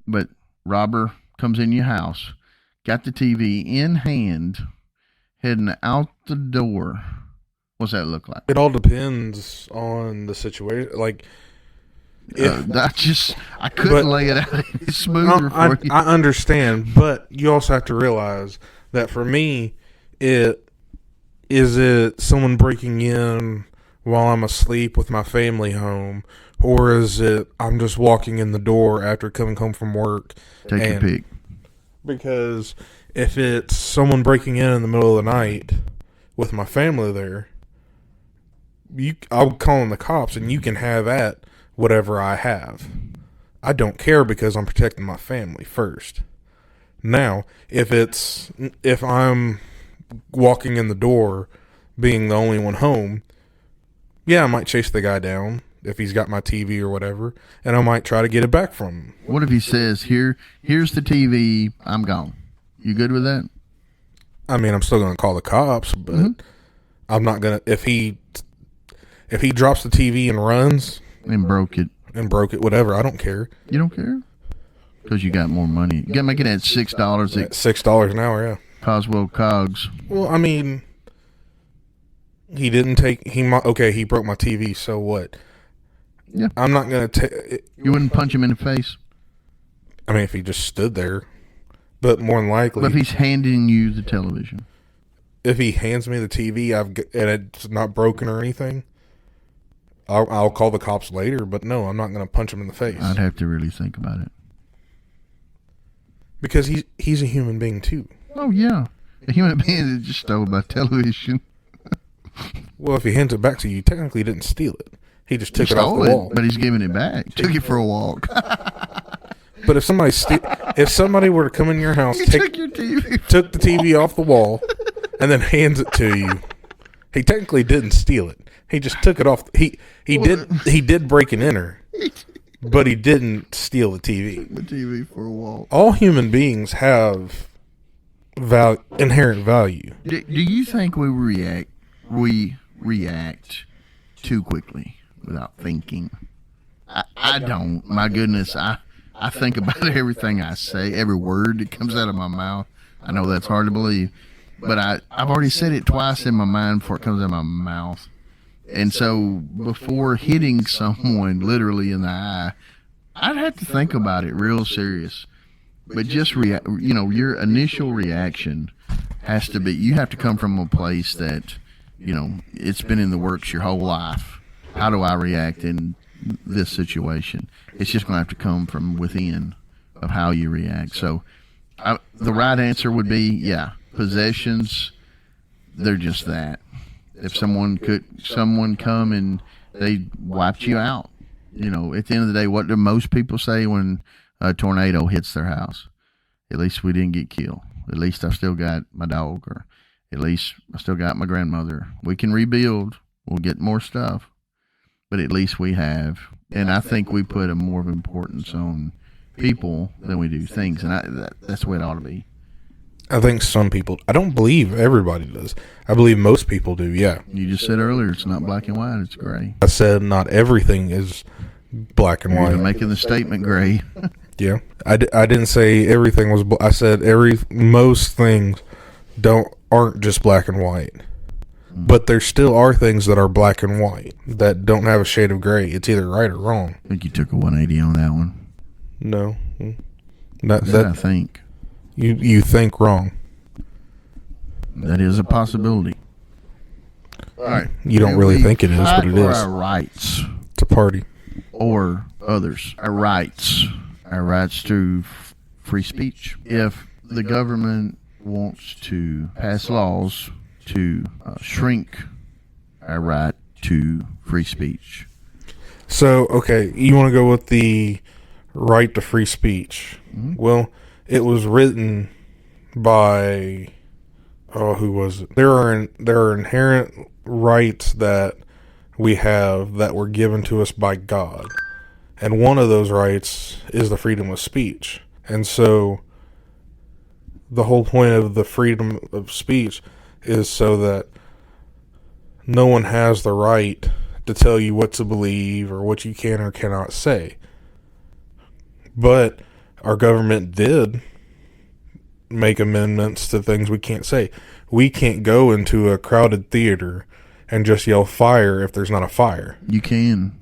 But robber comes in your house, got the TV in hand, heading out the door. What's that look like? It all depends on the situation. Like, I couldn't lay it out any smoother for you. I understand, but you also have to realize that for me, is it someone breaking in while I'm asleep with my family home, or is it I'm just walking in the door after coming home from work? Take your pick. Because if it's someone breaking in the middle of the night with my family there, I'll call in the cops and you can have at whatever I have. I don't care because I'm protecting my family first. Now, if I'm walking in the door being the only one home, yeah, I might chase the guy down if he's got my TV or whatever, and I might try to get it back from him. What if he says, here's the TV, I'm gone? You good with that? I mean, I'm still going to call the cops, but I'm not going to, if he drops the TV and runs and broke it, whatever, I don't care. You don't care? Because you got more money. You got to make it at $6. At $6 an hour, yeah. Coswell Cogs. Well, I mean, he broke my TV, so what? Yeah. I'm not going to You wouldn't punch him in the face? I mean, if he just stood there. But more than likely. But if he's handing you the television. If he hands me the TV and it's not broken or anything, I'll call the cops later. But no, I'm not going to punch him in the face. I'd have to really think about it. Because he's a human being too. Oh, yeah. A human being that just stole my television. Well, if he hands it back to you, you technically didn't steal it. He just took it off the wall. But he's giving it back. Took it for a walk. But if somebody were to come in your house, took your TV, took the TV off the wall, and then hands it to you, he technically didn't steal it. He just took it off. He did break and enter, but he didn't steal the TV. The TV for a walk. All human beings have inherent value. Do you think we react too quickly without thinking? I don't. My goodness, I think about everything I say, every word that comes out of my mouth. I know that's hard to believe, but I've already said it twice in my mind before it comes out of my mouth. And so before hitting someone literally in the eye, I'd have to think about it real serious. But just your initial reaction has to be, you have to come from a place that, it's been in the works your whole life. How do I react in this situation? It's just going to have to come from within of how you react. So the right answer would be, possessions, they're just that. If someone come and they wiped you out, at the end of the day, what do most people say when a tornado hits their house? At least we didn't get killed. At least I still got my dog, or at least I still got my grandmother. We can rebuild. We'll get more stuff, but at least we have. And I think we put a more of importance on people than we do things, and that's the way it ought to be. I think some people, I don't believe everybody does. I believe most people do, yeah. You just said earlier it's not black and white, it's gray. I said not everything is black and white. You're making the statement gray. Yeah. I didn't say everything was, I said most things aren't just black and white. But there still are things that are black and white that don't have a shade of gray. It's either right or wrong. I think you took a 180 on that one. No. I think. You think wrong. That is a possibility. All right. You don't really think it is, but it is. Our rights. It's a party. Or others. Our rights. Our rights to free speech. If the government wants to pass laws to shrink our right to free speech. So, okay, you want to go with the right to free speech. Mm-hmm. Well, it was written by, who was it? There are inherent rights that we have that were given to us by God. And one of those rights is the freedom of speech. And so the whole point of the freedom of speech is so that no one has the right to tell you what to believe or what you can or cannot say. But our government did make amendments to things we can't say. We can't go into a crowded theater and just yell fire if there's not a fire. You can.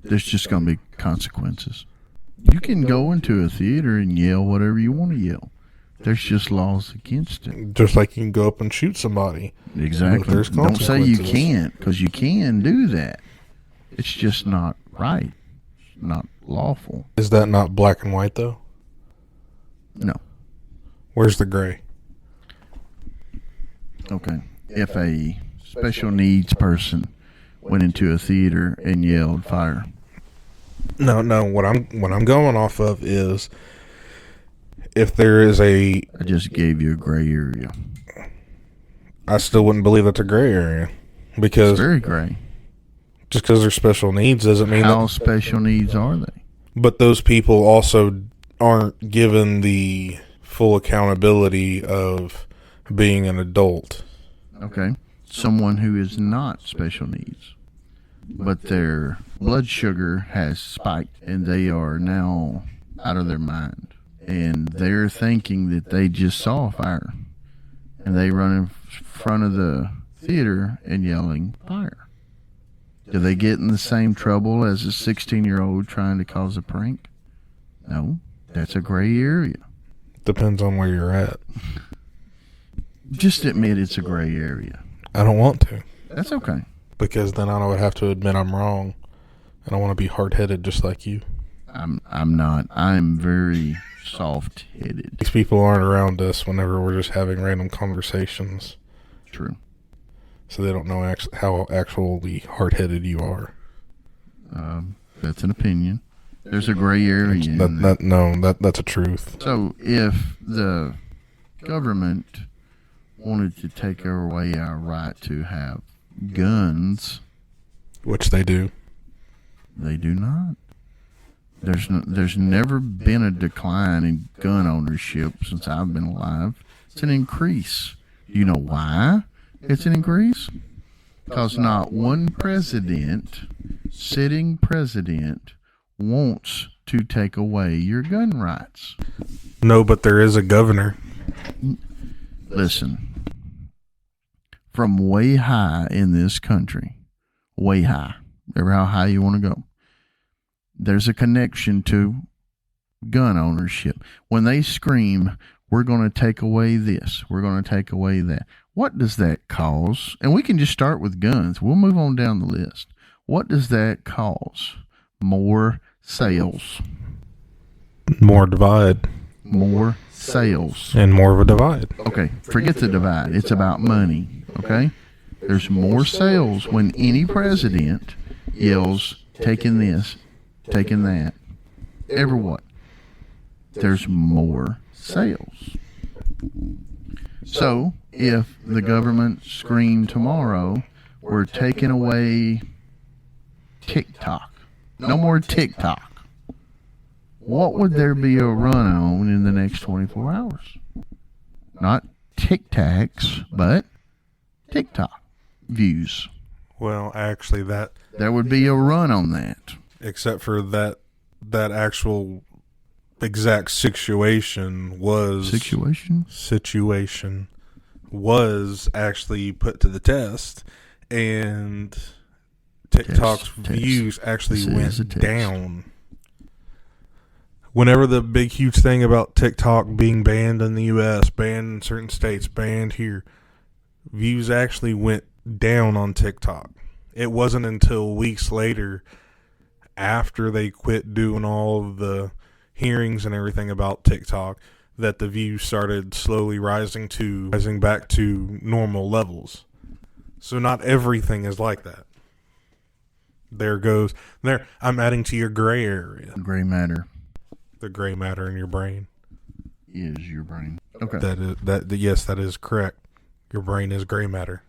There's just going to be consequences. You can go into a theater and yell whatever you want to yell. There's just laws against it. Just like you can go up and shoot somebody. Exactly. There's Don't say you can't, because you can do that. It's just not right. It's not lawful. Is that not black and white, though? No. Where's the gray? Okay. If a special needs person went into a theater and yelled fire. No. What I'm going off of is if there is I just gave you a gray area. I still wouldn't believe that's a gray area because it's very gray. Just because they're special needs doesn't mean how special needs are they? But those people also aren't given the full accountability of being an adult. Okay. Someone who is not special needs, but their blood sugar has spiked and they are now out of their mind. And they're thinking that they just saw a fire. And they run in front of the theater and yelling fire. Do they get in the same trouble as a 16-year-old trying to cause a prank? No. That's a gray area. Depends on where you're at. Just admit it's a gray area. I don't want to. That's okay. Because then I would have to admit I'm wrong. And I want to be hard-headed just like you. I'm not. I'm very soft-headed. These people aren't around us whenever we're just having random conversations. True. So they don't know how actually hard-headed you are. That's an opinion. There's a gray area. That's a truth. So if the government wanted to take away our right to have guns, which they do, they do not. There's never been a decline in gun ownership since I've been alive. It's an increase. You know why it's an increase? Because not one sitting president, wants to take away your gun rights. No, but there is a governor. Listen, from way high in this country, way high, ever how high you want to go, there's a connection to gun ownership. When they scream, we're going to take away this, we're going to take away that, what does that cause? And we can just start with guns. We'll move on down the list. What does that cause? More sales. More divide. more sales. And more of a divide. Okay, forget the divide. It's about money, okay? There's more sales when any president yells, taking this, taking that. Ever what? There's more sales. So, if the government screamed tomorrow, we're taking away TikTok. No more TikTok. What would there be a run on in the next 24 hours? Not Tic Tacs, but TikTok views. Well, actually, There would be a run on that. except for that actual exact situation was actually put to the test, and TikTok's views actually went down. Whenever the big huge thing about TikTok being banned in the U.S., banned in certain states, banned here, views actually went down on TikTok. It wasn't until weeks later, after they quit doing all of the hearings and everything about TikTok, that the views started slowly rising back to normal levels. So not everything is like that. I'm adding to your gray area. Gray matter The gray matter in your brain. is your brain. Okay. Yes, that is correct. Your brain is gray matter.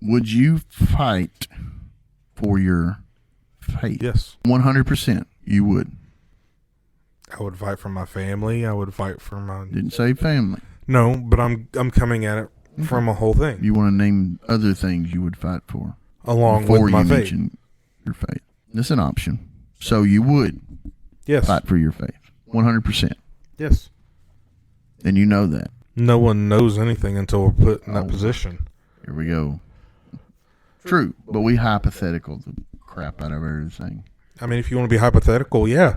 Would you fight for your faith? Yes. 100% you would. I would fight for my family. I would fight for my... Didn't say family. No, but I'm coming at it from a whole thing. You want to name other things you would fight for Along before with my you faith. mention your faith. That's an option. So you would Yes. fight for your faith. 100%. Yes. And you know that. No one knows anything until we're put in that position. Here we go. True, but we hypothetical the crap out of everything. I mean, if you want to be hypothetical, yeah.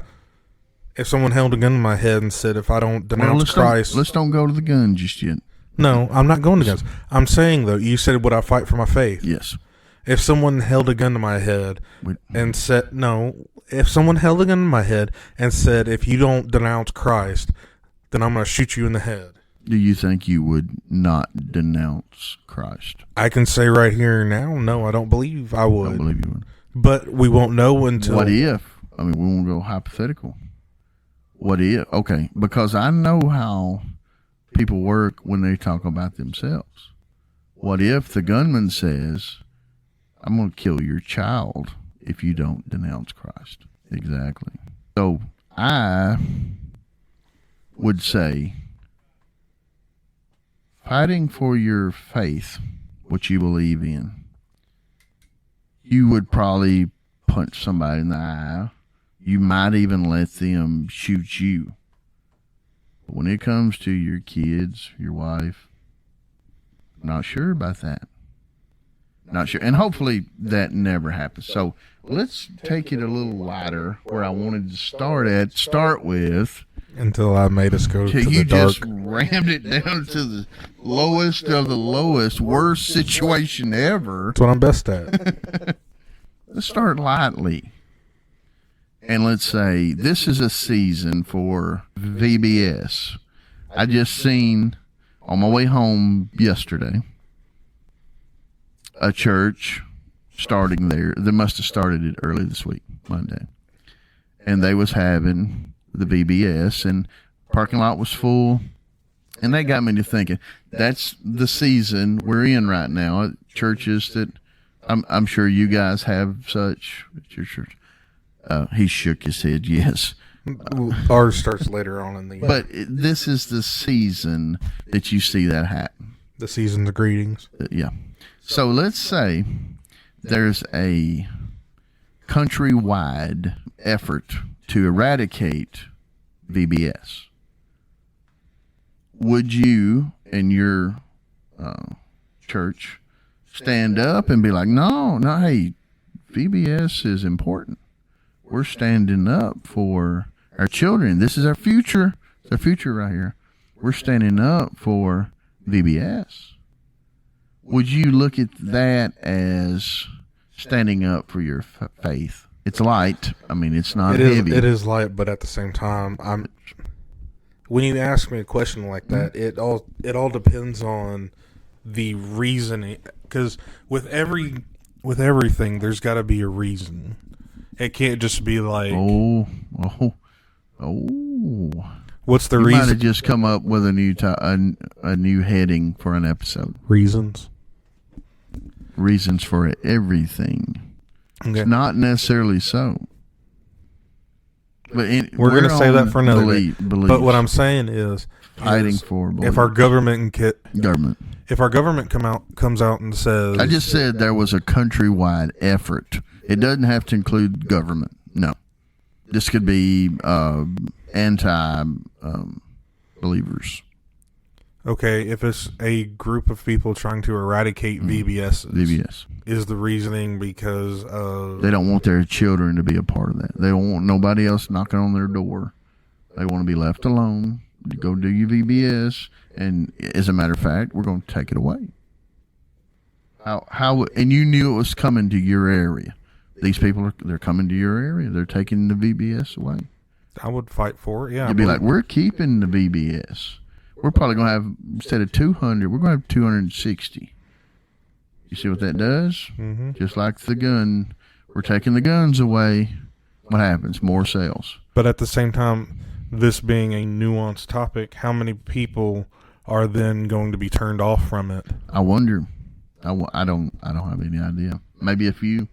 If someone held a gun to my head and said, if I don't denounce Christ... Let's don't go to the gun just yet. No, I'm not going to guns. I'm saying, though, you said, would I fight for my faith? Yes. If someone held a gun to my head and said, if someone held a gun to my head and said, if you don't denounce Christ, then I'm going to shoot you in the head. Do you think you would not denounce Christ? I can say right here and now, no, I don't believe I would. I don't believe you would. But we won't know until... What if? I mean, we won't go hypothetical. What if? Okay, because I know how people work when they talk about themselves. What if the gunman says, I'm going to kill your child if you don't denounce Christ? Exactly. So I would say fighting for your faith, what you believe in, you would probably punch somebody in the eye. You might even let them shoot you. But when it comes to your kids, your wife, I'm not sure about that. Not sure. And hopefully that never happens. So let's take it a little lighter where I wanted to start with. Until I made us go to You the dark. just rammed it down to the lowest of the lowest, worst situation ever. That's what I'm best at. Let's start lightly. And let's say this is a season for VBS. I just seen on my way home yesterday a church starting there. They must have started it early this week, Monday. And they was having the VBS, and parking lot was full. And that got me to thinking, that's the season we're in right now. Churches that I'm sure you guys have such at your church. He shook his head, yes. Ours starts later on in the year. But this is the season that you see that happen. The season's greetings. Yeah. So let's say there's a countrywide effort to eradicate VBS. Would you and your church stand up and be like, no, hey, VBS is important. We're standing up for our children. This is our future. It's our future right here. We're standing up for VBS. Would you look at that as standing up for your faith? It's light. I mean, it's not heavy. It is light, but at the same time, when you ask me a question like that, it all depends on the reasoning. Because with everything, there's got to be a reason. It can't just be like, Oh. what's the You might have reason? just come up with a new heading for an episode. Reasons. Reasons for everything. Okay. It's not necessarily so. But We're going to say that for another day. Beliefs. But what I'm saying is, Fighting for beliefs. if our government government. if our government comes out and says, I just said there was a countrywide effort. It doesn't have to include government. No. This could be anti-believers. okay, if it's a group of people trying to eradicate VBSs, VBS. is the reasoning because of They don't want their children to be a part of that. They don't want nobody else knocking on their door. They want to be left alone. You go do your VBS, and as a matter of fact, we're going to take it away. How? And you knew it was coming to your area. These people they're coming to your area. They're taking the VBS away. I would fight for it. Yeah, You'd be like, we're keeping the VBS. We're probably going to have, instead of 200, we're going to have 260. You see what that does? Mm-hmm. Just like the gun. We're taking the guns away. What happens? More sales. But at the same time, this being a nuanced topic, how many people are then going to be turned off from it? I wonder. I don't have any idea. Maybe a few.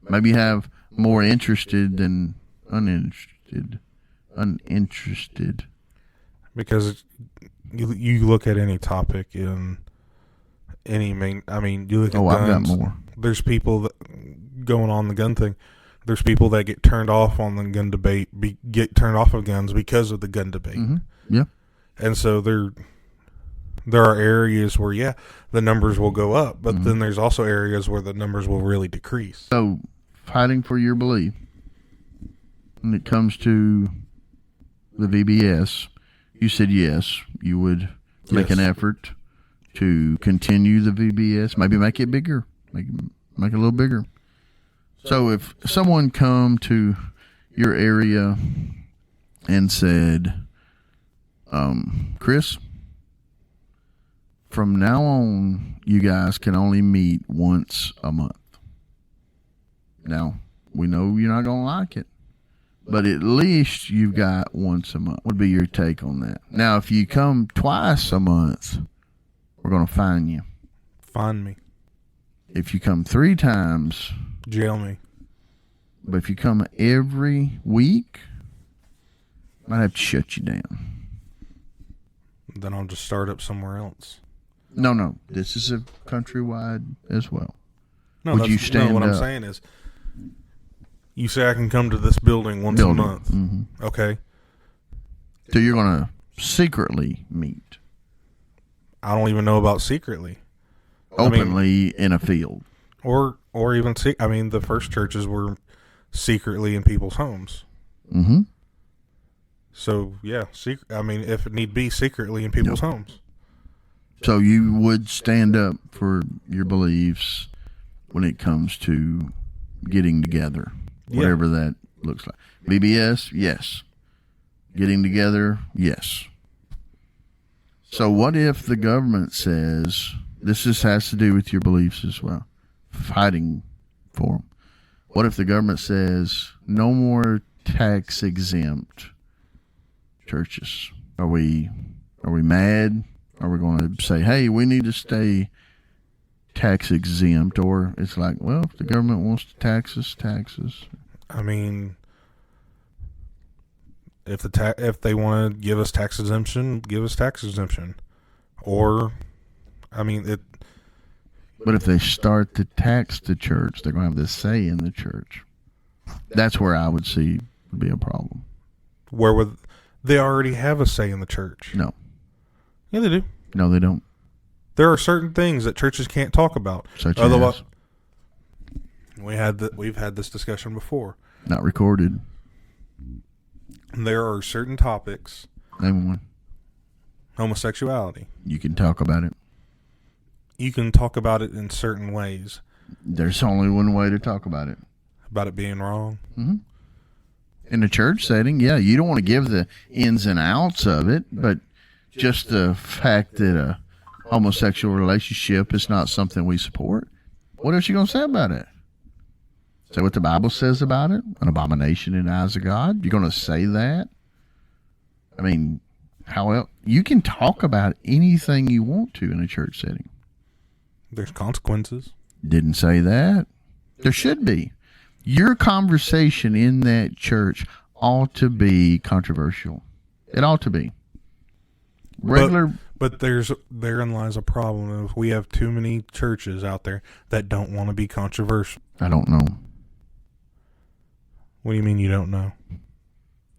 Maybe have more interested than uninterested. Because you look at any topic in any main. I mean, you look at I've got guns. more. There's people that going on the gun thing. There's people that get turned off on the gun debate, get turned off of guns because of the gun debate. Mm-hmm. Yeah. And so there are areas where, the numbers will go up, but then there's also areas where the numbers will really decrease. So, fighting for your belief when it comes to the VBS, you said yes, you would make an effort to continue the VBS, maybe make it bigger, make it a little bigger. So if someone come to your area and said, Chris, from now on, you guys can only meet once a month. Now, we know you're not going to like it, but at least you've got once a month. What would be your take on that? Now, if you come twice a month, we're going to fine you. Find me. If you come 3 times, Jail me. but if you come every week, might have to shut you down. Then I'll just start up somewhere else. No. This is a countrywide as well. No, Would you stand what I'm up? saying is, you say I can come to this building once a month. Mm-hmm. Okay. So you're going to secretly meet. I don't even know about secretly. Openly in a field. Or even the first churches were secretly in people's homes. Mm-hmm. So if it need be, secretly in people's homes. So you would stand up for your beliefs when it comes to getting together, whatever that looks like. VBS, yes. Getting together, yes. So what if the government says, this has to do with your beliefs as well, fighting for them. What if the government says, no more tax exempt churches? Are we mad? Are we going to say, hey, we need to stay tax exempt? Or it's like, well, if the government wants to tax us, taxes. I mean, if they want to give us tax exemption, give us tax exemption. Or, But if they start to tax the church, they're going to have this say in the church. That's where I would see would be a problem. They already have a say in the church? No. Yeah, they do. No, they don't. There are certain things that churches can't talk about. Such Otherwise, as? we've had this discussion before. Not recorded. There are certain topics. Name one. Homosexuality. You can talk about it. You can talk about it in certain ways. There's only one way to talk about it. About it being wrong. Mm-hmm. In a church setting, yeah, you don't want to give the ins and outs of it, but just the fact that a homosexual relationship is not something we support. What else you going to say about it? Say what the Bible says about it? An abomination in the eyes of God? You're going to say that? I mean, how else? You can talk about anything you want to in a church setting. There's consequences. Didn't say that. There should be. Your conversation in that church ought to be controversial. It ought to be. But therein lies a problem. If we have too many churches out there that don't want to be controversial. I don't know. What do you mean you don't know?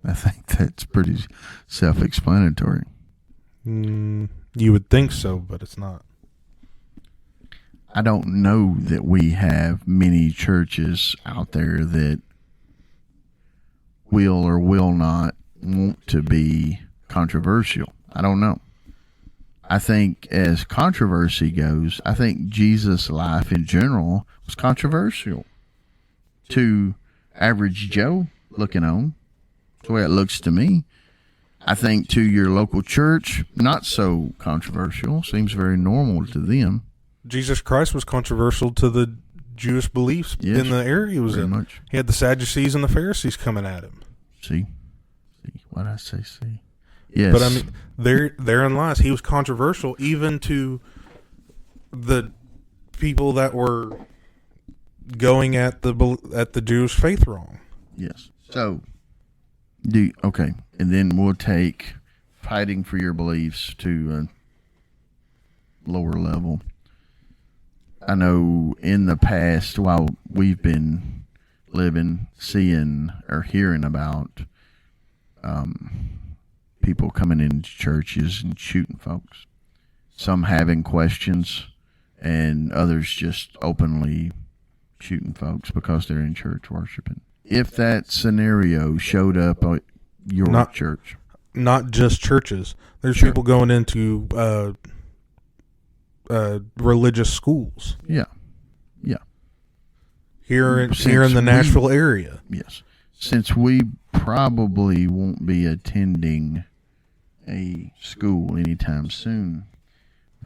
I think that's pretty self-explanatory. You would think so, but it's not. I don't know that we have many churches out there that will or will not want to be controversial. I don't know. I think as controversy goes, I think Jesus' life in general was controversial to average Joe looking on. That's the way it looks to me. I think to your local church, not so controversial. Seems very normal to them. Jesus Christ was controversial to the Jewish beliefs in the area he was in. Much. He had the Sadducees and the Pharisees coming at him. See? Why did I say see? Yes. But I mean, therein lies. He was controversial even to the people that were going at the Jewish faith wrong. Yes. So, okay, and then we'll take fighting for your beliefs to a lower level. I know in the past, while we've been living, seeing, or hearing about people coming into churches and shooting folks, some having questions, and others just openly shooting folks because they're in church worshiping. If that scenario showed up at your church. Not just churches. There's people going into religious schools. Yeah. Here in the Nashville area. Yes. Since we probably won't be attending a school anytime soon,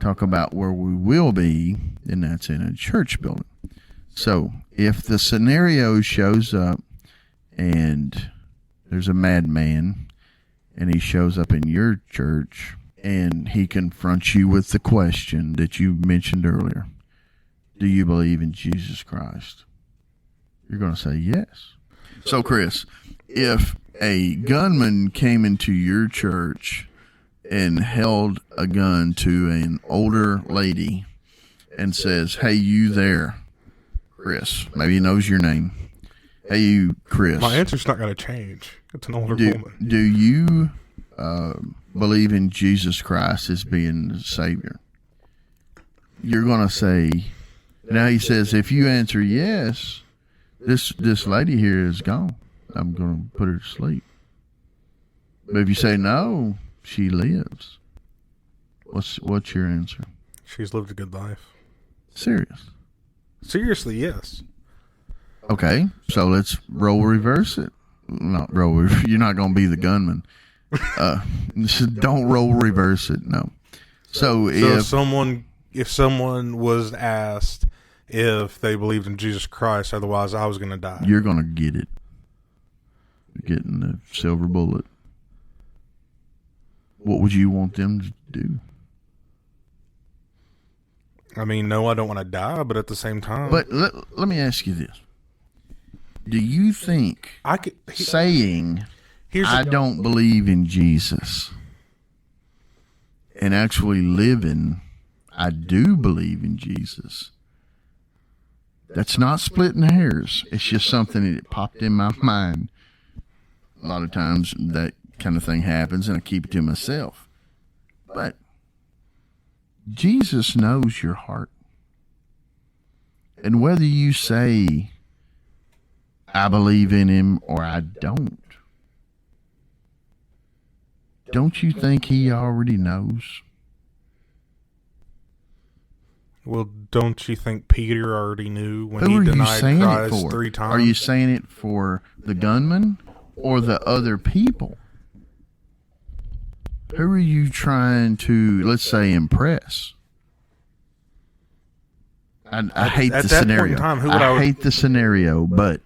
talk about where we will be, and that's in a church building. So if the scenario shows up and there's a madman and he shows up in your church and he confronts you with the question that you mentioned earlier, do you believe in Jesus Christ? You're going to say yes. So, Chris, if a gunman came into your church and held a gun to an older lady and says, hey, you there, Chris, maybe he knows your name. Hey, you, Chris. My answer's not going to change. It's an older woman. Do you believe in Jesus Christ as being the Savior? You're going to say, now he says, if you answer yes, this lady here is gone. I'm going to put her to sleep. But if you say no, she lives. What's your answer? She's lived a good life. Serious? Seriously, yes. Okay, so let's role reverse it. Not role. You're not going to be the gunman. Don't role reverse it. No. So if someone was asked if they believed in Jesus Christ, otherwise I was going to die. You're going to get it. You're getting the silver bullet. What would you want them to do? I mean, no, I don't want to die, but at the same time. But let me ask you this. Do you think saying, I don't believe in Jesus, and actually living, I do believe in Jesus, that's not splitting hairs. It's just something that popped in my mind. A lot of times that kind of thing happens, and I keep it to myself. But Jesus knows your heart. And whether you say, I believe in him or I don't you think he already knows? Well, don't you think Peter already knew when he denied Christ 3 times? Are you saying it for the gunman or the other people? Who are you trying to, let's say, impress? I hate at the that point scenario. in time, who would I hate the scenario, but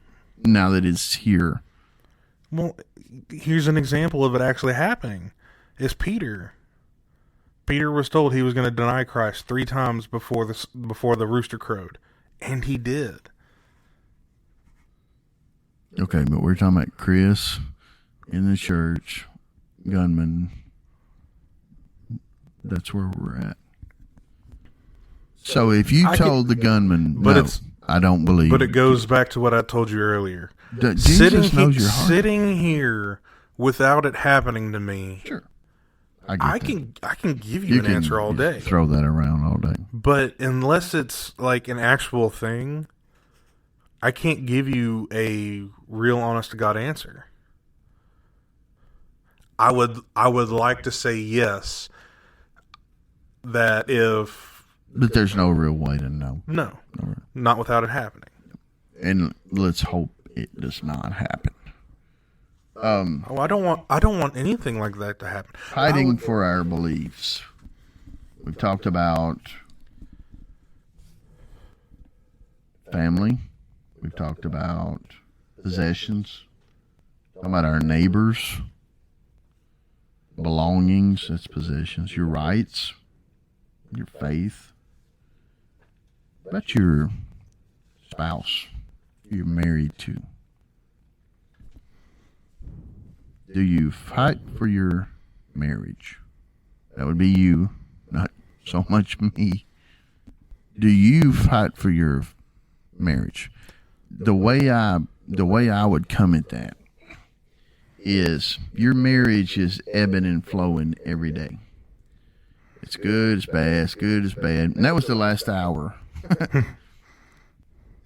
now that it's here, Well, here's an example of it actually happening. It's Peter. Peter was told he was going to deny Christ 3 times before the rooster crowed, and he did. okay, but we're talking about Chris in the church, gunman. That's where we're at. So if you told the gunman, but no, it's- I don't believe. But it goes back to what I told you earlier. Jesus knows your heart. Sitting here without it happening to me, Sure, I can give you an answer all day. Throw that around all day. But unless it's like an actual thing, I can't give you a real honest to God answer. I would like to say yes, that if But there's no real way to know. no, not without it happening. And let's hope it does not happen. Oh, I don't want anything like that to happen. Fighting for our beliefs. We've talked about family. We've talked about possessions. Talking about our neighbors. Belongings, that's possessions. Your rights. Your faith. What about your spouse you're married to? Do you fight for your marriage? That would be you, not so much me. Do you fight for your marriage? The way I would come at that is your marriage is ebbing and flowing every day. It's good, it's bad, it's good, it's bad. And that was the last hour.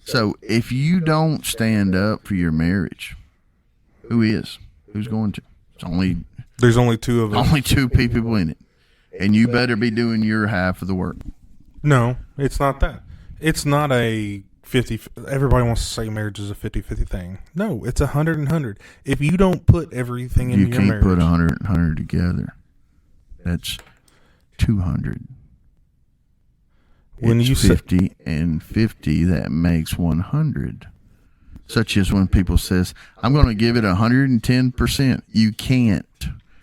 So if you don't stand up for your marriage, who is? Who's going to? There's only 2 of us. Only 2 people in it. And you better be doing your half of the work. No, it's not that. It's not a 50. Everybody wants to say marriage is a 50-50 thing. No, it's 100 and 100. If you don't put everything in You your can't marriage, put 100 and 100 together. That's 200. When It's you say- 50 and 50, that makes 100. Such as when people says, I'm going to give it 110%. You can't.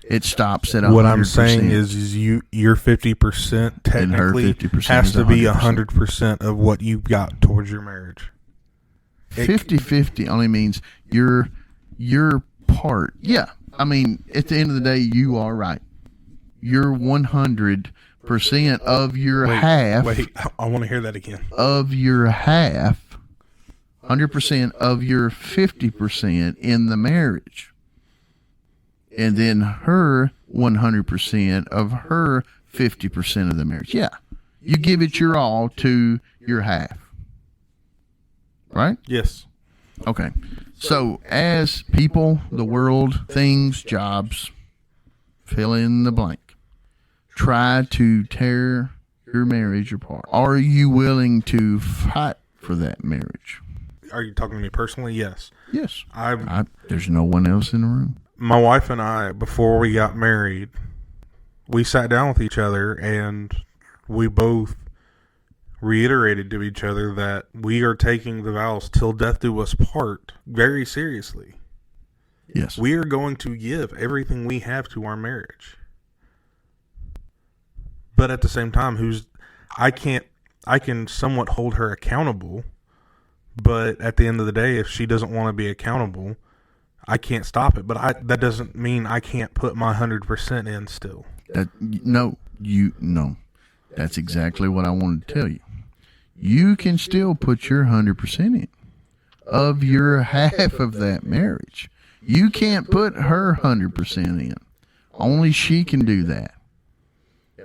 It stops at 100%. what I'm saying is your 50% technically 50% has is to be 100%. 100% of what you got towards your marriage. 50-50 only means your part. Yeah. I mean, at the end of the day, you are right. You're 100% of your half. Wait, I want to hear that again. Of your half. 100% of your 50% in the marriage. And then her 100% of her 50% of the marriage. Yeah. You give it your all to your half. Right? Yes. Okay. So as people, the world, things, jobs, fill in the blank, try to tear your marriage apart, are you willing to fight for that marriage? Are you talking to me personally? Yes. Yes. There's no one else in the room. My wife and I, before we got married, we sat down with each other and we both reiterated to each other that we are taking the vows till death do us part very seriously. Yes. We are going to give everything we have to our marriage. But at the same time, I can somewhat hold her accountable, but at the end of the day, if she doesn't want to be accountable, I can't stop it. But that doesn't mean I can't put my 100% in still. No. That's exactly what I wanted to tell you. You can still put your 100% in of your half of that marriage. You can't put her 100% in. Only she can do that.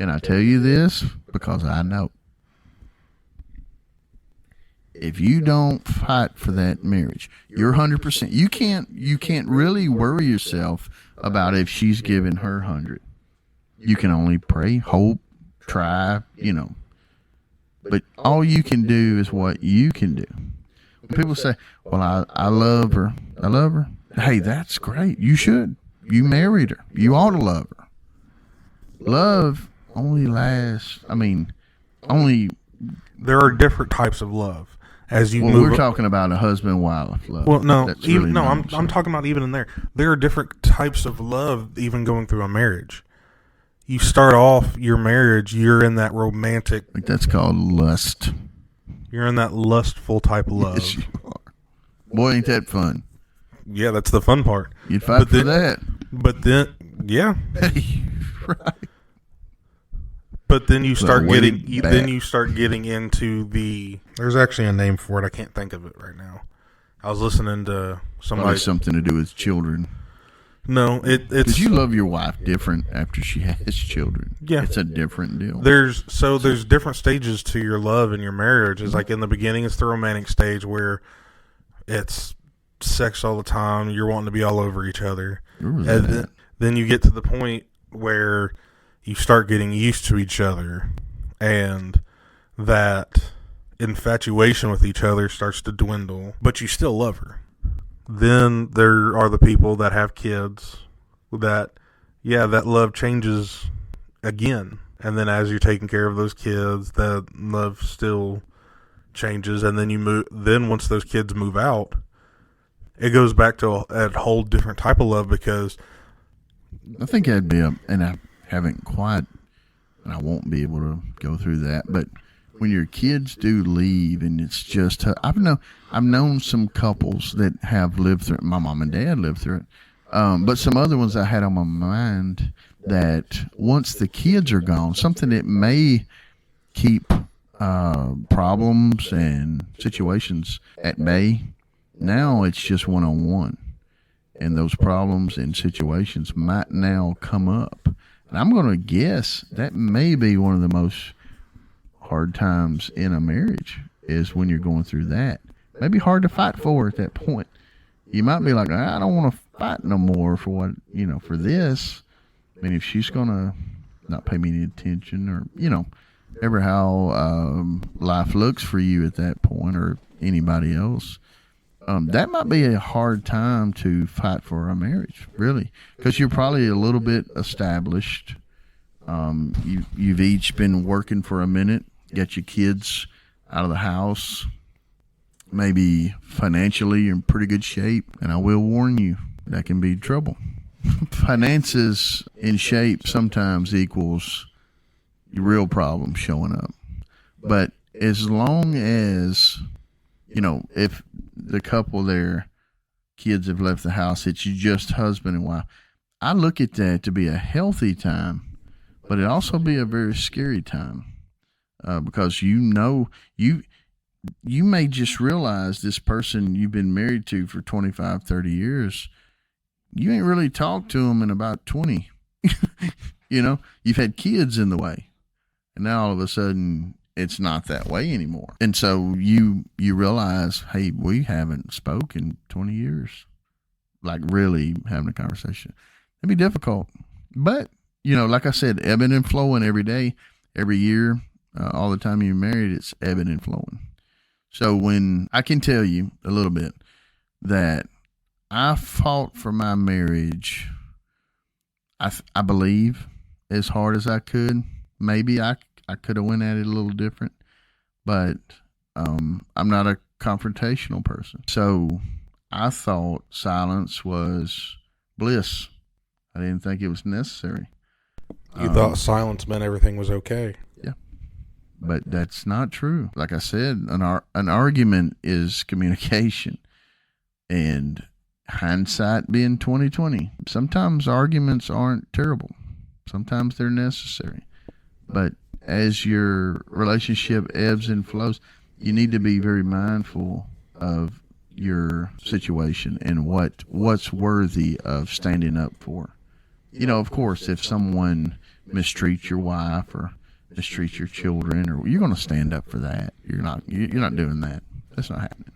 And I tell you this because I know. If you don't fight for that marriage, you're 100%. You can't really worry yourself about if she's giving her 100. You can only pray, hope, try, But all you can do is what you can do. When people say, well, I love her. I love her. hey, that's great. You should. You married her. You ought to love her. Love only lasts, only. There are different types of love. As you Well, move we're talking about a husband-wife love. Well, no, That's even really no. not I'm talking about even in there. There are different types of love, even going through a marriage. You start off your marriage, you're in that romantic. Like that's called lust. You're in that lustful type of love. Yes, you are. Boy, ain't that fun. Yeah, that's the fun part. You'd fight for that. But then, yeah. Hey, right. But then you start way getting. back. Then you start getting into the. There's actually a name for it. I can't think of it right now. I was listening to somebody. Probably something to do with children. No, it's. Because you love your wife different after she has children. Yeah. It's a different deal. There's different stages to your love and your marriage. It's like in the beginning, it's the romantic stage where it's sex all the time. You're wanting to be all over each other. And then you get to the point where you start getting used to each other, and that infatuation with each other starts to dwindle, but you still love her. Then there are the people that have kids that, yeah, that love changes again. And then as you're taking care of those kids, that love still changes. And then you move. Then once those kids move out, it goes back to a whole different type of love, because I think that'd be and I haven't quite, and I won't be able to go through that, but when your kids do leave and it's just, I've known some couples that have lived through it. My mom and dad lived through it. But some other ones I had on my mind that once the kids are gone, something that may keep problems and situations at bay, now it's just one-on-one. And those problems and situations might now come up. And I'm going to guess that may be one of the most hard times in a marriage is when you're going through that. Maybe hard to fight for at that point. You might be like, I don't want to fight no more for what, for this. I mean, if she's going to not pay me any attention or, ever how life looks for you at that point or anybody else, that might be a hard time to fight for a marriage, really, because you're probably a little bit established. You've each been working for a minute, got your kids out of the house, maybe financially you're in pretty good shape, and I will warn you, that can be trouble. Finances in shape sometimes equals real problems showing up. But as long as, if the couple there, kids have left the house, it's just husband and wife, I look at that to be a healthy time, but it also be a very scary time. Because you may just realize this person you've been married to for 25, 30 years, you ain't really talked to them in about 20. You've had kids in the way. And now all of a sudden it's not that way anymore. And so you realize, hey, we haven't spoken in 20 years. Like really having a conversation. It'd be difficult. But, like I said, ebbing and flowing every day, every year. All the time you're married, it's ebbing and flowing. So when I can tell you a little bit that I fought for my marriage, I believe as hard as I could. Maybe I could have went at it a little different, but I'm not a confrontational person. So I thought silence was bliss. I didn't think it was necessary. You thought silence meant everything was okay. But that's not true. Like I said, an argument is communication, and hindsight being 20/20. Sometimes arguments aren't terrible. Sometimes they're necessary. But as your relationship ebbs and flows, you need to be very mindful of your situation and what's worthy of standing up for. Of course, if someone mistreats your wife or mistreat your children, or you're going to stand up for that. You're not doing that. That's not happening.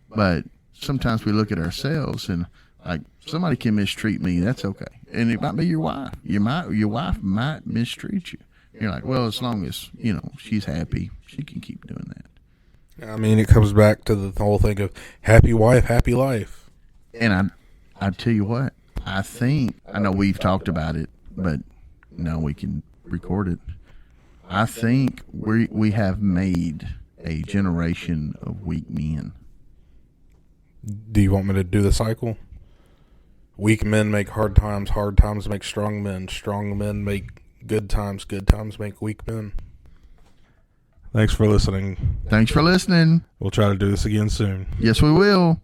But sometimes we look at ourselves and like somebody can mistreat me. That's okay. And it might be your wife. Your wife might mistreat you. You're like, well, as long as, she's happy, she can keep doing that. I mean, it comes back to the whole thing of happy wife, happy life. And I tell you what, I know we've talked about it, but now we can record it. I think we have made a generation of weak men. Do you want me to do the cycle? Weak men make hard times make strong men make good times make weak men. Thanks for listening. Thanks for listening. We'll try to do this again soon. Yes, we will.